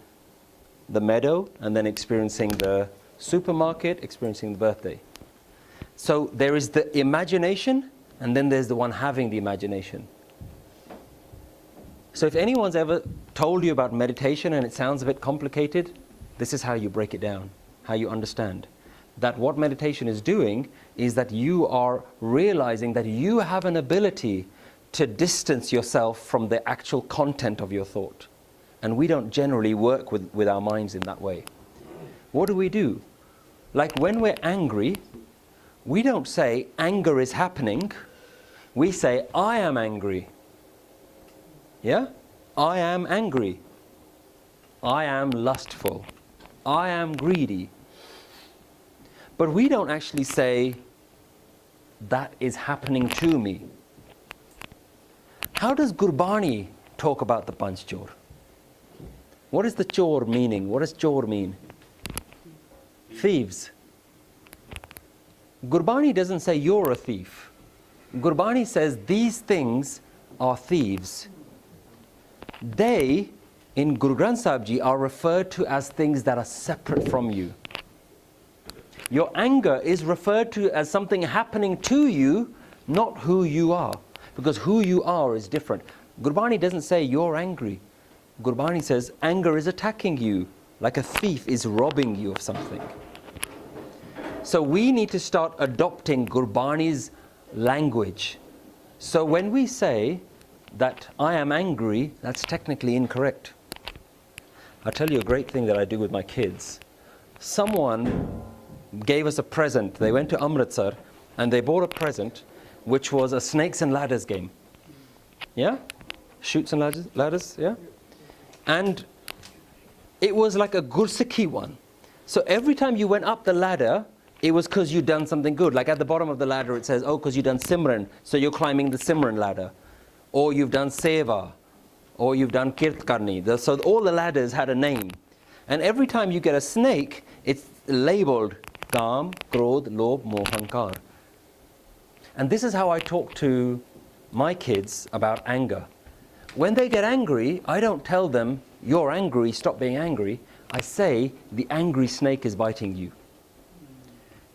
the meadow, and then experiencing the supermarket, experiencing the birthday. So there is the imagination, and then there's the one having the imagination. So if anyone's ever told you about meditation and it sounds a bit complicated, this is how you break it down, how you understand. That what meditation is doing is that you are realizing that you have an ability to distance yourself from the actual content of your thought. And we don't generally work with our minds in that way. What do? Like when we're angry, we don't say anger is happening. We say I am angry. Yeah? I am angry. I am lustful. I am greedy. But we don't actually say that is happening to me. How does Gurbani talk about the Panch Chor? What is the chor meaning? What does chor mean? Thieves. Gurbani doesn't say you're a thief. Gurbani says these things are thieves. They, in Guru Granth Sahib Ji, are referred to as things that are separate from you. Your anger is referred to as something happening to you, not who you are. Because who you are is different. Gurbani doesn't say you're angry. Gurbani says anger is attacking you, like a thief is robbing you of something. So we need to start adopting Gurbani's language. So when we say that I am angry, that's technically incorrect. I'll tell you a great thing that I do with my kids. Someone gave us a present. They went to Amritsar and they bought a present which was a snakes and ladders game. Yeah? Shoots and ladders, yeah? And it was like a Gorsek one. So every time you went up the ladder, it was because you'd done something good. Like at the bottom of the ladder it says, oh, because you've done Simran, so you're climbing the Simran ladder. Or you've done Seva, or you've done Kirt Karni. So all the ladders had a name. And every time you get a snake, it's labeled Kam, Krodh, Lobh, Moh, Hankar. And this is how I talk to my kids about anger. When they get angry, I don't tell them, you're angry, stop being angry. I say, the angry snake is biting you.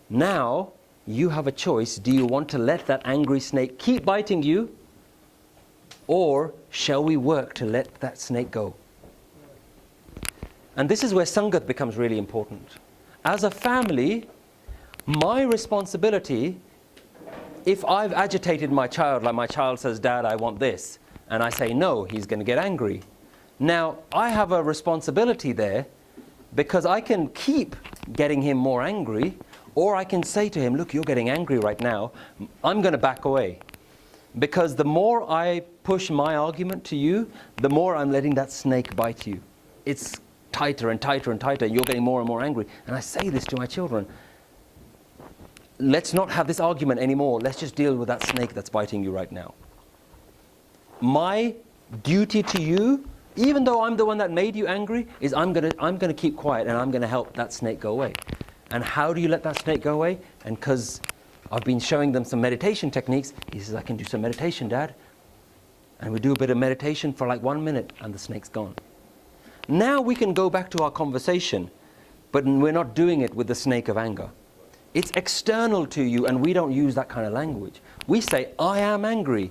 Now, you have a choice. Do you want to let that angry snake keep biting you? Or shall we work to let that snake go? And this is where Sangat becomes really important. As a family, my responsibility, if I've agitated my child, like my child says, Dad, I want this, and I say no, he's going to get angry. Now, I have a responsibility there because I can keep getting him more angry, or I can say to him, look, you're getting angry right now, I'm going to back away. Because the more I push my argument to you, the more I'm letting that snake bite you. It's tighter and tighter and tighter, and you're getting more and more angry. And I say this to my children. Let's not have this argument anymore. Let's just deal with that snake that's biting you right now. My duty to you, even though I'm the one that made you angry, is I'm gonna keep quiet and I'm gonna help that snake go away. And how do you let that snake go away? And because I've been showing them some meditation techniques, he says, I can do some meditation, Dad. And we do a bit of meditation for like 1 minute and the snake's gone. Now we can go back to our conversation, but we're not doing it with the snake of anger. It's external to you, and we don't use that kind of language. We say, I am angry.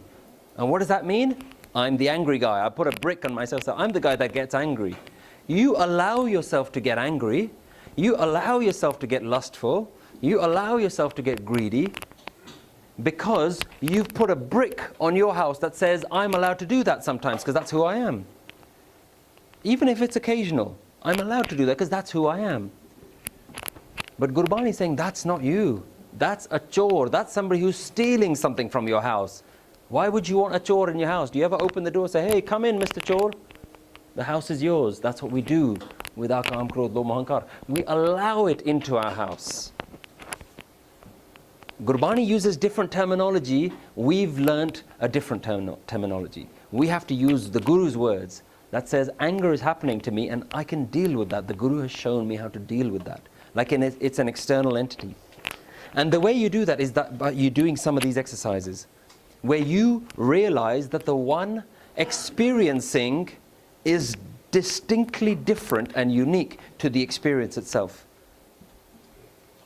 And what does that mean? I'm the angry guy. I put a brick on myself, so I'm the guy that gets angry. You allow yourself to get angry. You allow yourself to get lustful. You allow yourself to get greedy because you've put a brick on your house that says, I'm allowed to do that sometimes because that's who I am. Even if it's occasional, I'm allowed to do that because that's who I am. But Gurbani is saying, that's not you. That's a chore. That's somebody who's stealing something from your house. Why would you want a chore in your house? Do you ever open the door and say, hey, come in, Mr. Chore? The house is yours. That's what we do with our Kam, Krodh, Lobh, Moh, Hankar. We allow it into our house. Gurbani uses different terminology. We've learnt a different terminology. We have to use the Guru's words that says, anger is happening to me and I can deal with that. The Guru has shown me how to deal with that. Like it's an external entity. And the way you do that is that by you doing some of these exercises where you realize that the one experiencing is distinctly different and unique to the experience itself.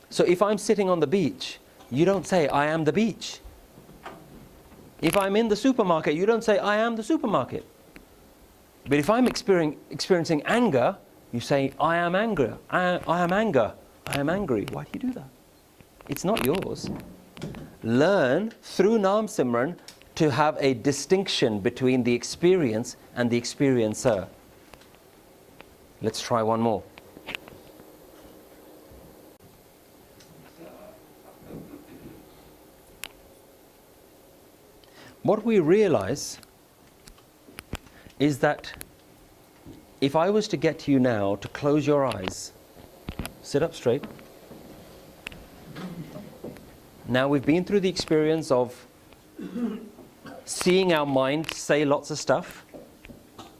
So if I'm sitting on the beach, you don't say, I am the beach. If I'm in the supermarket, you don't say, I am the supermarket. But if I'm experiencing anger, you say, I am anger. I am anger. I am angry. Why do you do that? It's not yours. Learn through Naam Simran to have a distinction between the experience and the experiencer. Let's try one more. What we realize is that if I was to get you now to close your eyes, sit up straight. Now we've been through the experience of seeing our mind say lots of stuff.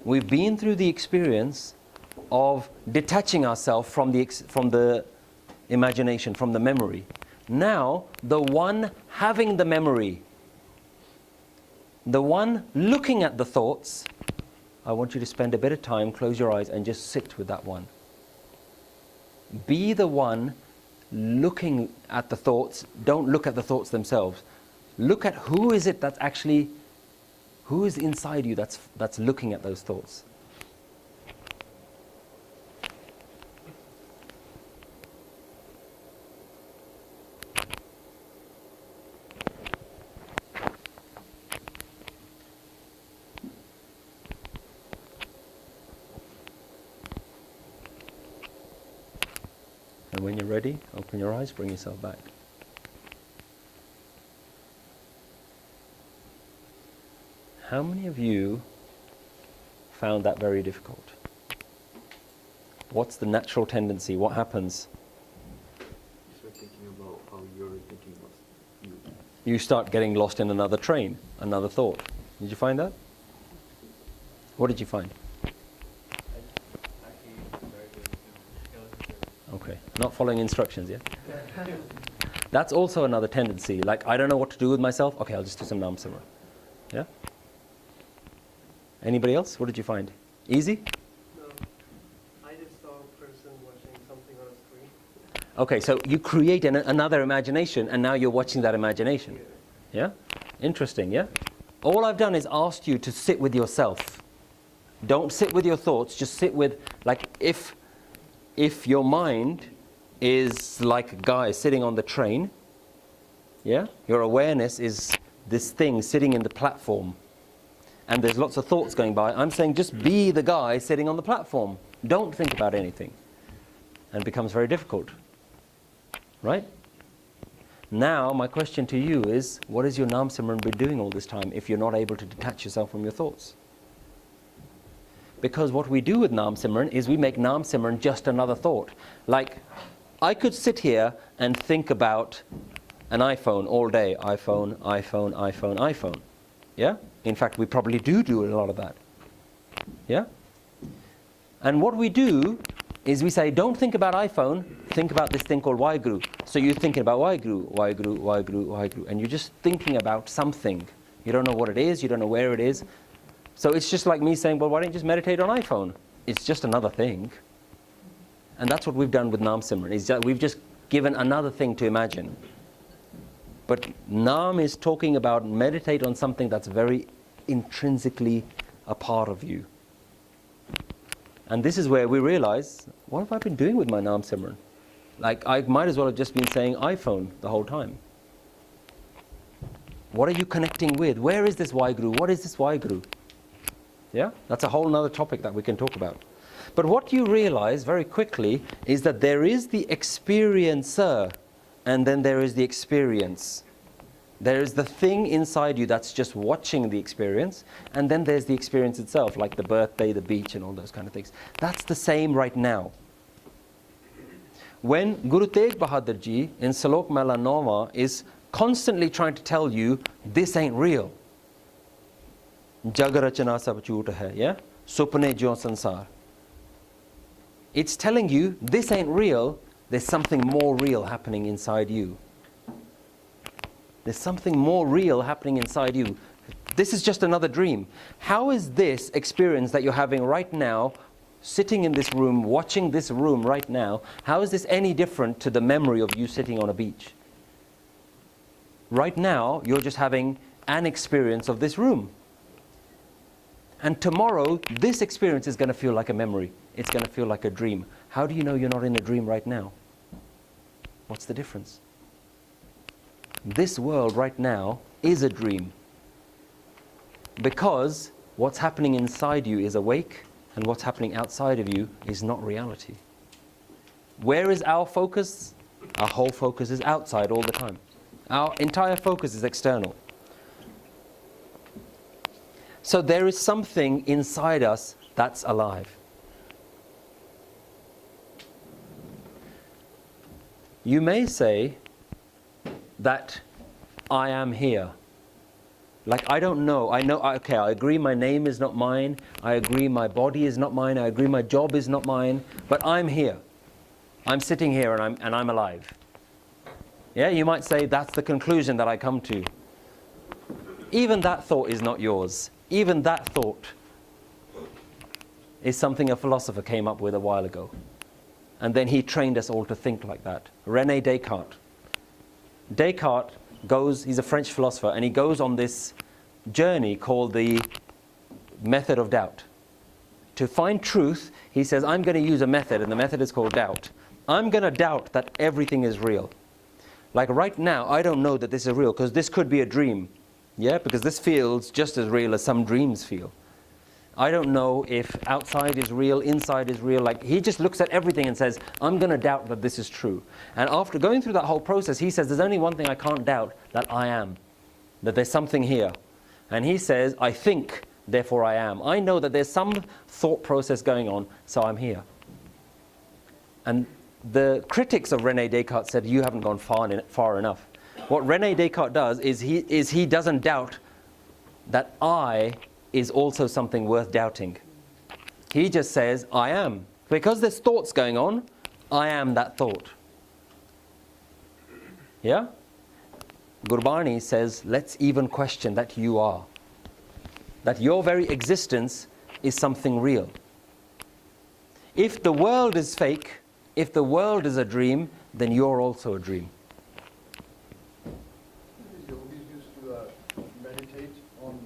We've been through the experience of detaching ourselves from the imagination, from the memory. Now, the one having the memory The one looking at the thoughts, I want you to spend a bit of time, close your eyes, and just sit with that one. Be the one looking at the thoughts. Don't look at the thoughts themselves. Look at who is it that's actually, who is inside you that's looking at those thoughts. And when you're ready, open your eyes, bring yourself back. How many of you found that very difficult? What's the natural tendency? What happens? You start thinking about how you're thinking about you. You start getting lost in another train, another thought. Did you find that? What did you find? Okay, not following instructions, yeah? That's also another tendency. Like, I don't know what to do with myself. Okay, I'll just do some Naam Simran. Yeah? Anybody else? What did you find? Easy? No. I just saw a person watching something on a screen. Okay, so you create another imagination, and now you're watching that imagination. Yeah? Interesting, yeah? All I've done is asked you to sit with yourself. Don't sit with your thoughts, just sit with, like, if your mind is like a guy sitting on the train, yeah? Your awareness is this thing sitting in the platform, and there's lots of thoughts going by. I'm saying just be the guy sitting on the platform. Don't think about anything. And it becomes very difficult. Right? Now, my question to you is, what has your Naam Simran been doing all this time if you're not able to detach yourself from your thoughts? Because what we do with Naam Simran is we make Naam Simran just another thought. Like, I could sit here and think about an iPhone all day. iPhone, iPhone, iPhone, iPhone. Yeah? In fact, we probably do a lot of that. Yeah? And what we do is we say, don't think about iPhone, think about this thing called Waheguru. So you're thinking about Waheguru, Waheguru, Waheguru, Waheguru, and you're just thinking about something. You don't know what it is, you don't know where it is. So it's just like me saying, well, why don't you just meditate on iPhone? It's just another thing. And that's what we've done with Naam Simran, is that we've just given another thing to imagine. But Naam is talking about meditate on something that's very intrinsically a part of you. And this is where we realize, what have I been doing with my Naam Simran? Like, I might as well have just been saying iPhone the whole time. What are you connecting with? Where is this Waheguru? What is this Waheguru? Yeah? That's a whole other topic that we can talk about. But what you realize very quickly is that there is the experiencer, and then there is the experience. There is the thing inside you that's just watching the experience, and then there's the experience itself, like the birthday, the beach, and all those kind of things. That's the same right now. When Guru Tegh Bahadur Ji in Salok Mela Nova is constantly trying to tell you, this ain't real. Jag rachana sab jhoot hai, yeah? Supne jo sansar. It's telling you, this ain't real, there's something more real happening inside you. There's something more real happening inside you. This is just another dream. How is this experience that you're having right now, sitting in this room, watching this room right now, how is this any different to the memory of you sitting on a beach? Right now, you're just having an experience of this room. And tomorrow, this experience is going to feel like a memory. It's going to feel like a dream. How do you know you're not in a dream right now? What's the difference? This world right now is a dream. Because what's happening inside you is awake, and what's happening outside of you is not reality. Where is our focus? Our whole focus is outside all the time. Our entire focus is external. So there is something inside us that's alive. You may say that I am here. Like, I don't know. I know, okay, I agree my name is not mine. I agree my body is not mine. I agree my job is not mine. But I'm here. I'm sitting here and I'm alive. Yeah, you might say that's the conclusion that I come to. even that thought is not yours. Even that thought is something a philosopher came up with a while ago. And then he trained us all to think like that. René Descartes. Descartes he's a French philosopher, and he goes on this journey called the method of doubt. To find truth, he says, I'm going to use a method, and the method is called doubt. I'm going to doubt that everything is real. Like right now, I don't know that this is real, because this could be a dream. Yeah, because this feels just as real as some dreams feel. I don't know if outside is real, inside is real. Like, he just looks at everything and says, I'm going to doubt that this is true. And after going through that whole process, he says, there's only one thing I can't doubt, that I am. That there's something here. And he says, I think, therefore I am. I know that there's some thought process going on, so I'm here. And the critics of René Descartes said, you haven't gone far enough. What René Descartes does is he doesn't doubt that I is also something worth doubting. He just says, I am. Because there's thoughts going on, I am that thought. Yeah? Gurbani says, let's even question that you are. That your very existence is something real. If the world is fake, if the world is a dream, then you're also a dream. Yogis used to meditate on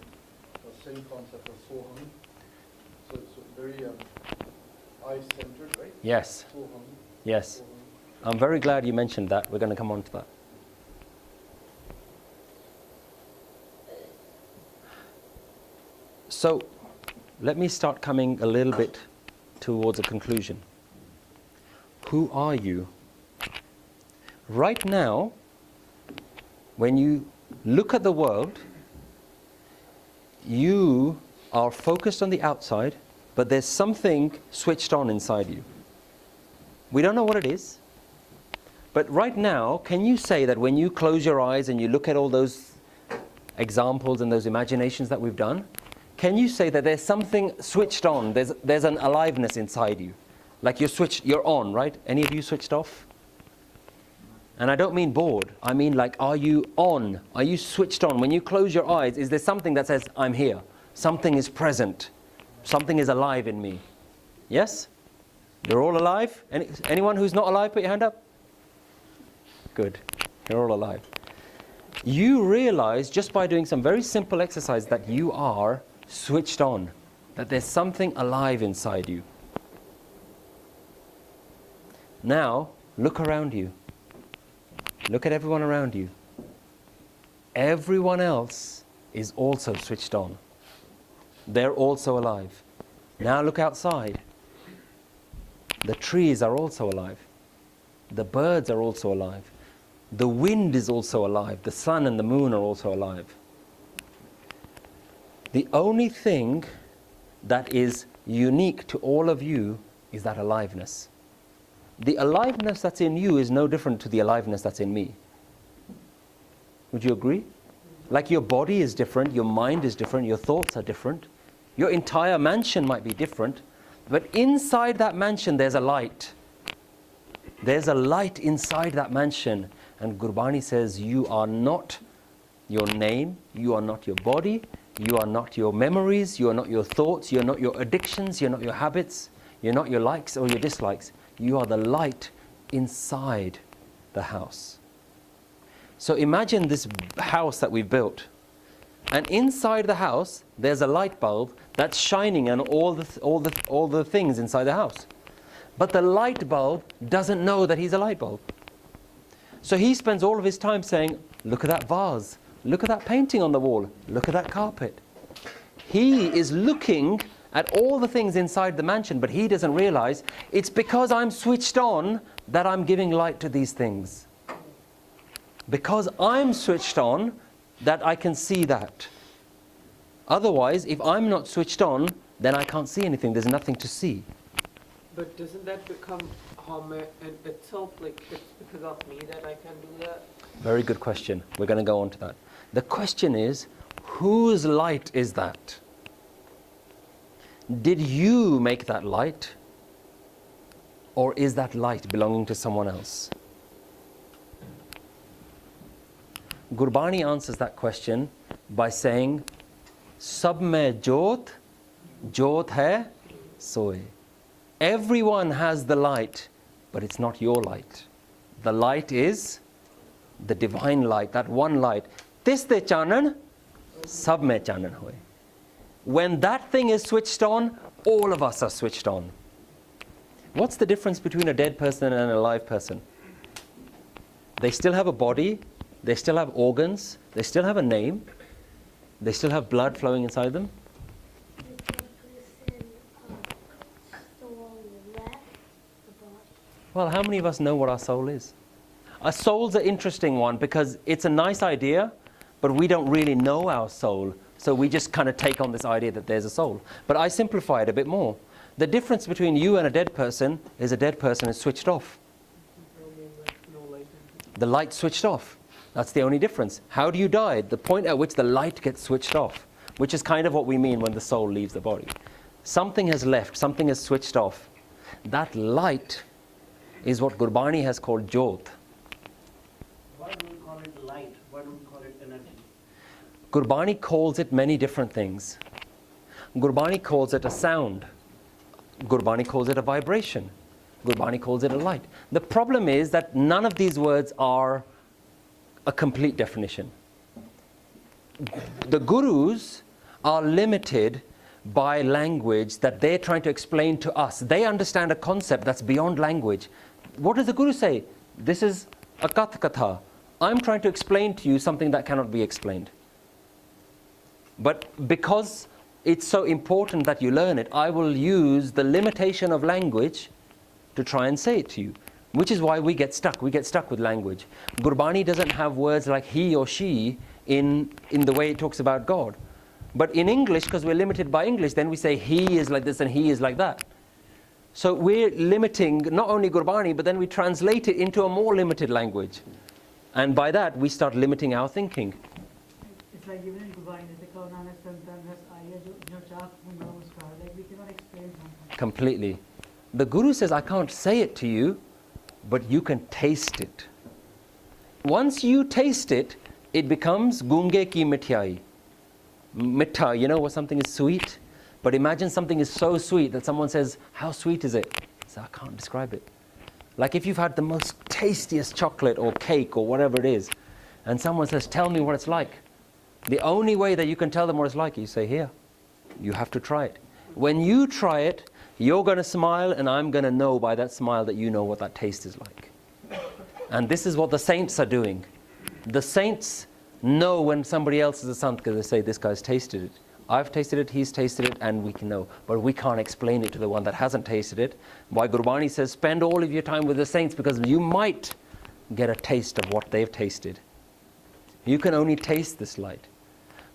the same concept of soham. So it's very eye-centered, right? Yes. Soham. Yes. Soham. I'm very glad you mentioned that. We're going to come on to that. So, let me start coming a little bit towards a conclusion. Who are you? Right now, when you look at the world, you are focused on the outside, but there's something switched on inside you. We don't know what it is. But right now, can you say that when you close your eyes and you look at all those examples and those imaginations that we've done, can you say that there's something switched on? There's an aliveness inside you. Like you're on, right? Any of you switched off? And I don't mean bored. I mean, like, are you on? Are you switched on? When you close your eyes, is there something that says, I'm here? Something is present. Something is alive in me. Yes? You're all alive? Anyone who's not alive, put your hand up. Good. You're all alive. You realize just by doing some very simple exercise that you are switched on, that there's something alive inside you. Now, look around you. Look at everyone around you. Everyone else is also switched on. They're also alive. Now look outside. The trees are also alive. The birds are also alive. The wind is also alive. The sun and the moon are also alive. The only thing that is unique to all of you is that aliveness. The aliveness that's in you is no different to the aliveness that's in me. Would you agree? Like your body is different, your mind is different, your thoughts are different. Your entire mansion might be different, but inside that mansion there's a light. There's a light inside that mansion. And Gurbani says, you are not your name, you are not your body, you are not your memories, you are not your thoughts, you are not your addictions, you're not your habits, you're not your likes or your dislikes. You are the light inside the house. So imagine this house that we've built. And inside the house, there's a light bulb that's shining on all the things inside the house. But the light bulb doesn't know that he's a light bulb. So he spends all of his time saying, look at that vase, look at that painting on the wall, look at that carpet. He is looking at all the things inside the mansion, but he doesn't realize it's because I'm switched on that I'm giving light to these things. Because I'm switched on that I can see that. Otherwise, if I'm not switched on, then I can't see anything. There's nothing to see. But doesn't that become Hammett in itself? Like, it's because of me that I can do that? Very good question. We're going to go on to that. The question is, whose light is that? Did you make that light? Or is that light belonging to someone else? Gurbani answers that question by saying, Sab mein jyot, jyot hai soe. Everyone has the light, but it's not your light. The light is the divine light, that one light. Tis de chanan, sab mein chanan hoye. When that thing is switched on, all of us are switched on. What's the difference between a dead person and an alive person? They still have a body, they still have organs, they still have a name, they still have blood flowing inside them. The dead person soul left the body. Well, how many of us know what our soul is? A soul's an interesting one because it's a nice idea, but we don't really know our soul. So we just kind of take on this idea that there's a soul. But I simplify it a bit more. The difference between you and a dead person is a dead person is switched off. The light switched off. That's the only difference. How do you die? The point at which the light gets switched off, which is kind of what we mean when the soul leaves the body. Something has left, something has switched off. That light is what Gurbani has called Jyot. Why do we call it light? Why do we call it energy? Gurbani calls it many different things. Gurbani calls it a sound. Gurbani calls it a vibration. Gurbani calls it a light. The problem is that none of these words are a complete definition. The gurus are limited by language that they're trying to explain to us. They understand a concept that's beyond language. What does the guru say? This is a katha. I'm trying to explain to you something that cannot be explained. But because it's so important that you learn it, I will use the limitation of language to try and say it to you. Which is why we get stuck. We get stuck with language. Gurbani doesn't have words like he or she in the way it talks about God. But in English, because we're limited by English, then we say he is like this and he is like that. So we're limiting not only Gurbani, but then we translate it into a more limited language. And by that, we start limiting our thinking. It's like even in Gurbani, Nanak sometimes has ayah jo chaak hunda uska, like we cannot explain something. Completely. The Guru says, I can't say it to you, but you can taste it. Once you taste it, it becomes gunge ki mithai. Mitha, you know what something is sweet? But imagine something is so sweet that someone says, how sweet is it? So I can't describe it. Like if you've had the most tastiest chocolate or cake or whatever it is, and someone says, tell me what it's like. The only way that you can tell them what it's like, you say, here, you have to try it. When you try it, you're going to smile and I'm going to know by that smile that you know what that taste is like. And this is what the saints are doing. The saints know when somebody else is a sant because they say, this guy's tasted it. I've tasted it, he's tasted it, and we can know. But we can't explain it to the one that hasn't tasted it. Why Gurbani says, spend all of your time with the saints because you might get a taste of what they've tasted. You can only taste this light.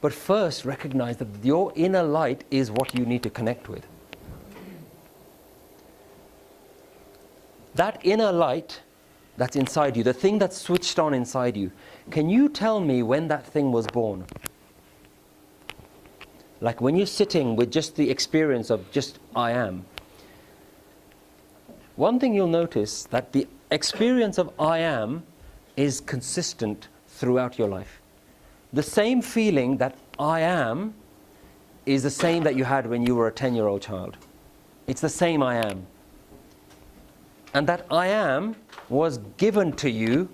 But first, recognize that your inner light is what you need to connect with. That inner light that's inside you, the thing that's switched on inside you, can you tell me when that thing was born? Like when you're sitting with just the experience of just I am. One thing you'll notice that the experience of I am is consistent throughout your life. The same feeling that I am is the same that you had when you were a 10-year-old child. It's the same I am. And that I am was given to you,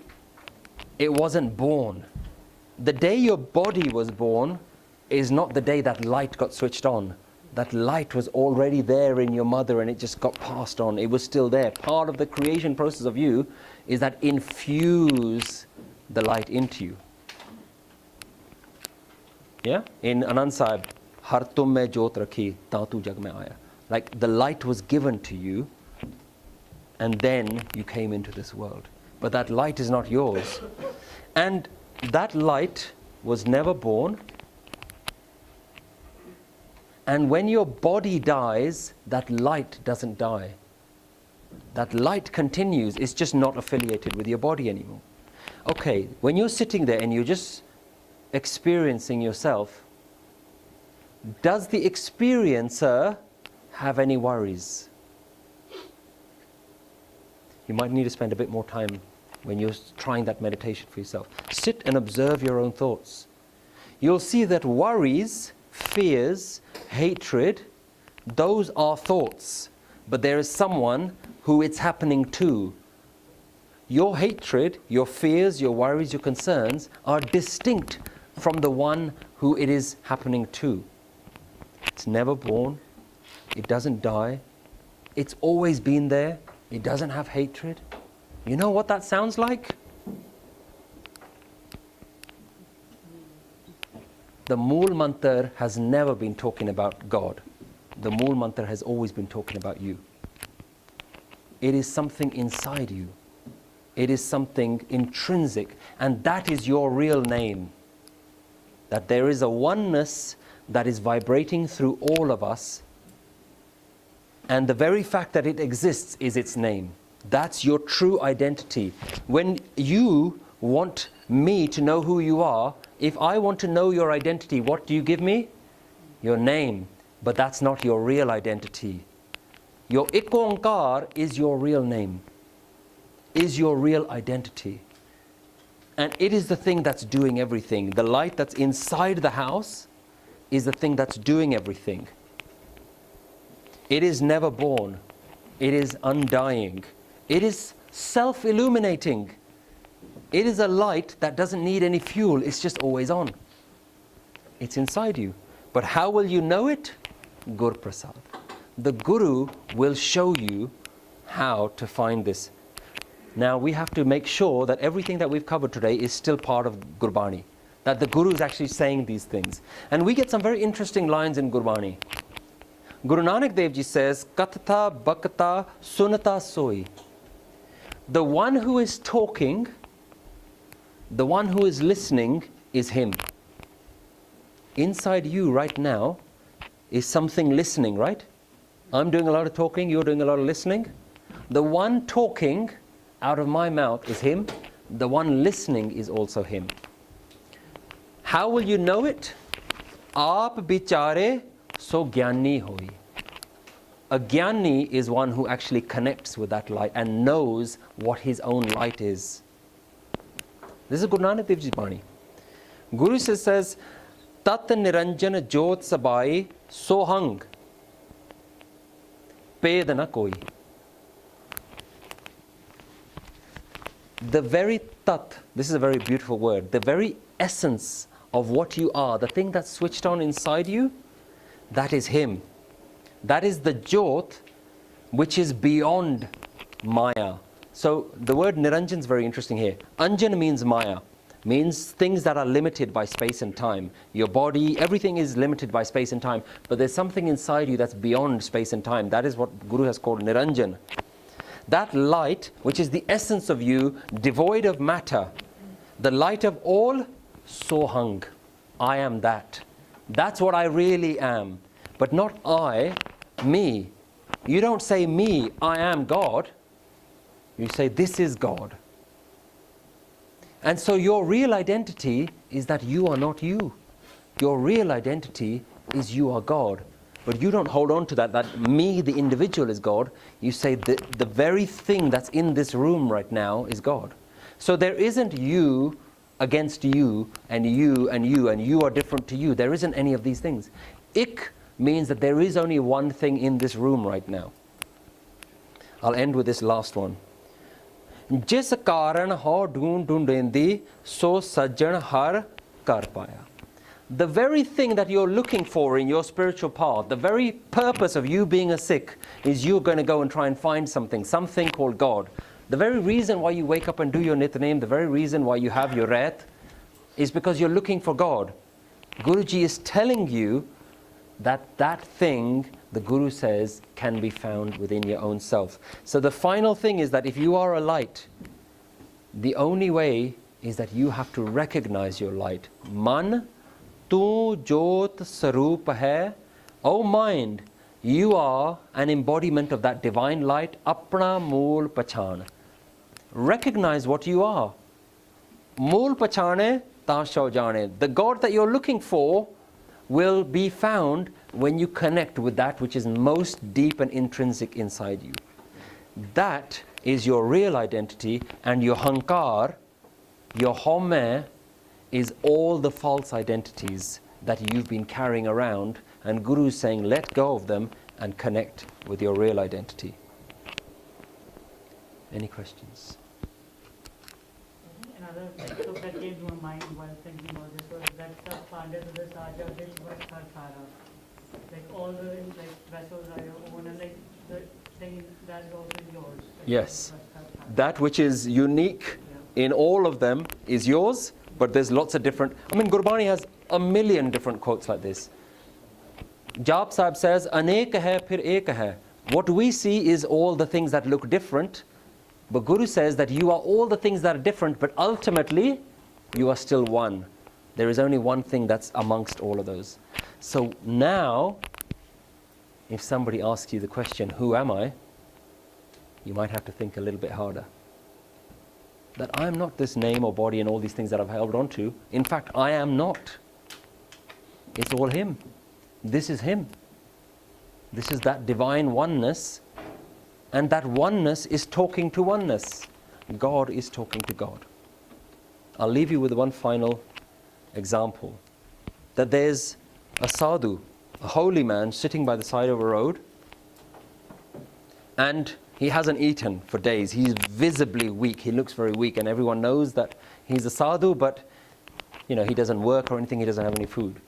it wasn't born. The day your body was born is not the day that light got switched on. That light was already there in your mother and it just got passed on. It was still there. Part of the creation process of you is that infuse the light into you. Yeah? In Anand Sahib, Har tum mein jyot rakhi, ta tu jag mein aaya. Like the light was given to you and then you came into this world. But that light is not yours. And that light was never born. And when your body dies, that light doesn't die. That light continues, it's just not affiliated with your body anymore. Okay, when you're sitting there and you're just experiencing yourself, does the experiencer have any worries? You might need to spend a bit more time when you're trying that meditation for yourself. Sit and observe your own thoughts. You'll see that worries, fears, hatred, those are thoughts, but there is someone who it's happening to. Your hatred, your fears, your worries, your concerns are distinct from the one who it is happening to. It's never born. It doesn't die. It's always been there. It doesn't have hatred. You know what that sounds like? The Mool Mantra has never been talking about God. The Mool Mantra has always been talking about you. It is something inside you. It is something intrinsic, and that is your real name. That there is a oneness that is vibrating through all of us, and the very fact that it exists is its name. That's your true identity. When you want me to know who you are, if I want to know your identity, what do you give me? Your name. But that's not your real identity. Your Ik Onkar is your real name, is your real identity. And it is the thing that's doing everything. The light that's inside the house is the thing that's doing everything. It is never born. It is undying. It is self-illuminating. It is a light that doesn't need any fuel. It's just always on. It's inside you. But how will you know it? Gur Prasad. The Guru will show you how to find this. Now we have to make sure that everything that we've covered today is still part of Gurbani. That the Guru is actually saying these things. And we get some very interesting lines in Gurbani. Guru Nanak Dev Ji says, Katata Bakata Sunata Soi. The one who is talking, the one who is listening is him. Inside you right now is something listening, right? I'm doing a lot of talking, you're doing a lot of listening. The one talking out of my mouth is him. The one listening is also him. How will you know it? Aap bichare so gyani hoi. A gyani is one who actually connects with that light and knows what his own light is. This is Guru Nanak Dev Ji's Barney. Guru says, Tat Niranjan Jot Sabai Sohang Pedana Koi. The very tat, this is a very beautiful word, the very essence of what you are, the thing that's switched on inside you, that is him. That is the Jot which is beyond Maya. So the word Niranjan is very interesting here. Anjan means Maya, means things that are limited by space and time. Your body, everything is limited by space and time, but there's something inside you that's beyond space and time. That is what Guru has called Niranjan. That light, which is the essence of you, devoid of matter, the light of all, Sohang. I am that. That's what I really am. But not I, me. You don't say me, I am God. You say this is God. And so your real identity is that you are not you. Your real identity is you are God. But you don't hold on to that me, the individual, is God. You say the very thing that's in this room right now is God. So there isn't you against you, and you, and you, and you are different to you. There isn't any of these things. Ik means that there is only one thing in this room right now. I'll end with this last one. Jis karan ho dhoond dhoondendi so sajjan har kar paya. The very thing that you're looking for in your spiritual path, the very purpose of you being a Sikh is you're going to go and try and find something called God. The very reason why you wake up and do your nitnem, the very reason why you have your ret, is because you're looking for God. Guruji is telling you that thing, the Guru says, can be found within your own self. So the final thing is that if you are a light, the only way is that you have to recognize your light. Man Tu Jot Sarup hai. O mind, you are an embodiment of that divine light. Apna Mool Pachan. Recognize what you are. Mool Pachane Ta Shau Jane. The God that you're looking for will be found when you connect with that which is most deep and intrinsic inside you. That is your real identity, and your hankar, your homme, is all the false identities that you've been carrying around, and Guru is saying let go of them and connect with your real identity. Any questions? Another concept that came to my mind while thinking about this was that Pandya to the Saja, this was Katana. Like all the vessels are your own, and like the thing that is also yours. Like Yes. That which is unique in all of them is yours, but there's lots of different. I mean, Gurbani has a million different quotes like this. Jap Sahib says, Anek hai phir ek hai. What we see is all the things that look different, but Guru says that you are all the things that are different, but ultimately you are still one. There is only one thing that's amongst all of those. So now, if somebody asks you the question, who am I? You might have to think a little bit harder. That I am not this name or body and all these things that I've held on to. In fact, I am not. It's all Him. This is Him. This is that divine oneness, and that oneness is talking to oneness. God is talking to God. I'll leave you with one final example. That there's a sadhu, a holy man, sitting by the side of a road, and he hasn't eaten for days. He's visibly weak. He looks very weak, and everyone knows that he's a sadhu, but he doesn't work or anything. He doesn't have any food.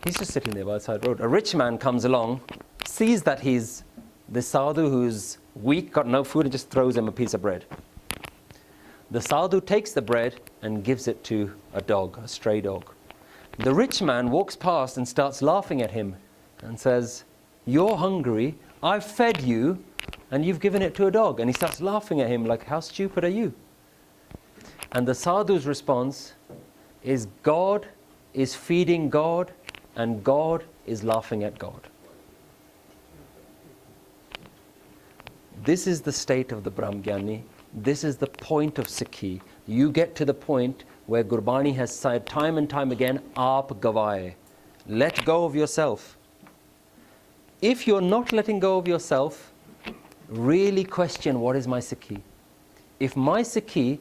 He's just sitting there by the side of the road. A rich man comes along, sees that he's the sadhu who's weak, got no food, and just throws him a piece of bread. The sadhu takes the bread and gives it to a dog, a stray dog. The rich man walks past and starts laughing at him and says, "You're hungry, I've fed you, and you've given it to a dog." And he starts laughing at him like, "How stupid are you?" And the sadhu's response is, God is feeding God, and God is laughing at God. This is the state of the Brahmgyani. This is the point of Sikhi. You get to the point where Gurbani has said time and time again, Aap gavaye. Let go of yourself. If you're not letting go of yourself, really question, what is my Sikhi? If my Sikhi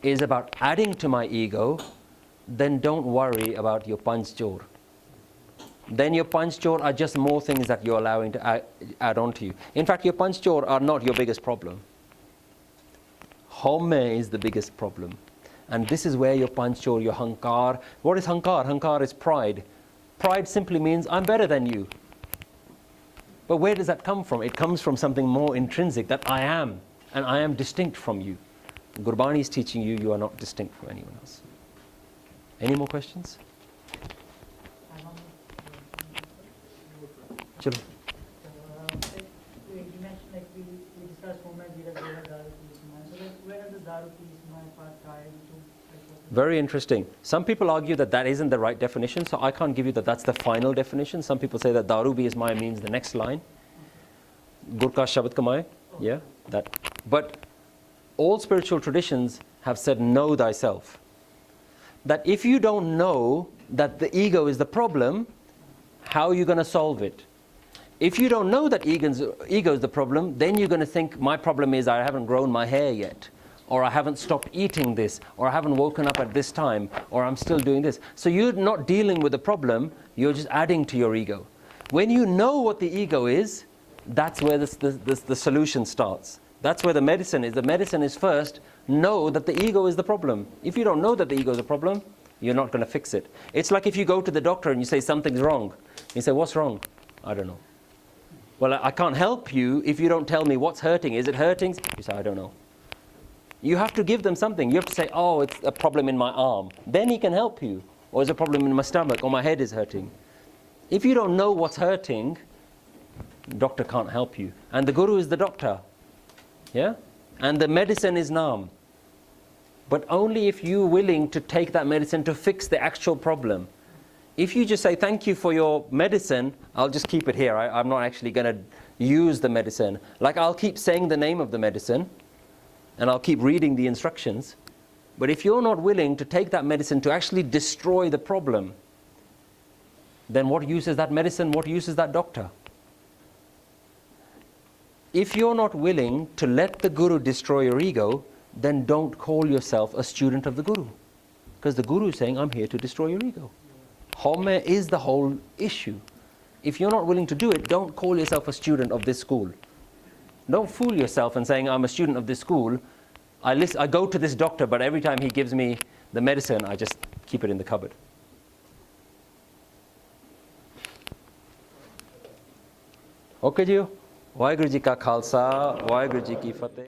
is about adding to my ego, then don't worry about your panchjor. Then your panchjor are just more things that you're allowing to add on to you. In fact, your panchjor are not your biggest problem. Homme is the biggest problem. And this is where your panchjor, your hankar. What is hankar? Hankar is pride. Pride simply means I'm better than you. But where does that come from? It comes from something more intrinsic, that I am, and I am distinct from you. Gurbani is teaching you, you are not distinct from anyone else. Any more questions? Chalo. You mentioned we discussed Homer, Mira, Daru, Peace, Man. So where does the Daru, Peace, Man part tie into? Very interesting. Some people argue that that isn't the right definition, so I can't give you that that's the final definition. Some people say that Daru bi is Maya means the next line. Gurka Shabad Kamai. Yeah, that. But all spiritual traditions have said, know thyself. That if you don't know that the ego is the problem, how are you going to solve it? If you don't know that ego is the problem, then you're going to think, my problem is I haven't grown my hair yet, or I haven't stopped eating this, or I haven't woken up at this time, or I'm still doing this. So you're not dealing with the problem, you're just adding to your ego. When you know what the ego is, that's where the solution starts. That's where the medicine is. The medicine is first, know that the ego is the problem. If you don't know that the ego is a problem, you're not going to fix it. It's like if you go to the doctor and you say something's wrong. You say, what's wrong? I don't know. Well, I can't help you if you don't tell me what's hurting. Is it hurting? You say, I don't know. You have to give them something. You have to say, oh, it's a problem in my arm. Then he can help you. Or it's a problem in my stomach, or my head is hurting. If you don't know what's hurting, the doctor can't help you. And the guru is the doctor. Yeah? And the medicine is Naam. But only if you're willing to take that medicine to fix the actual problem. If you just say, thank you for your medicine, I'll just keep it here. I'm not actually going to use the medicine. Like, I'll keep saying the name of the medicine, and I'll keep reading the instructions. But if you're not willing to take that medicine to actually destroy the problem, then what use is that medicine? What use is that doctor? if you're not willing to let the Guru destroy your ego, then don't call yourself a student of the Guru. Because the Guru is saying, I'm here to destroy your ego. Homme is the whole issue. If you're not willing to do it, don't call yourself a student of this school. Don't fool yourself and saying, I'm a student of this school. I go to this doctor, but every time he gives me the medicine, I just keep it in the cupboard. Okay, ji. Waheguru ji ka khalsa, Waheguru ji ki fateh.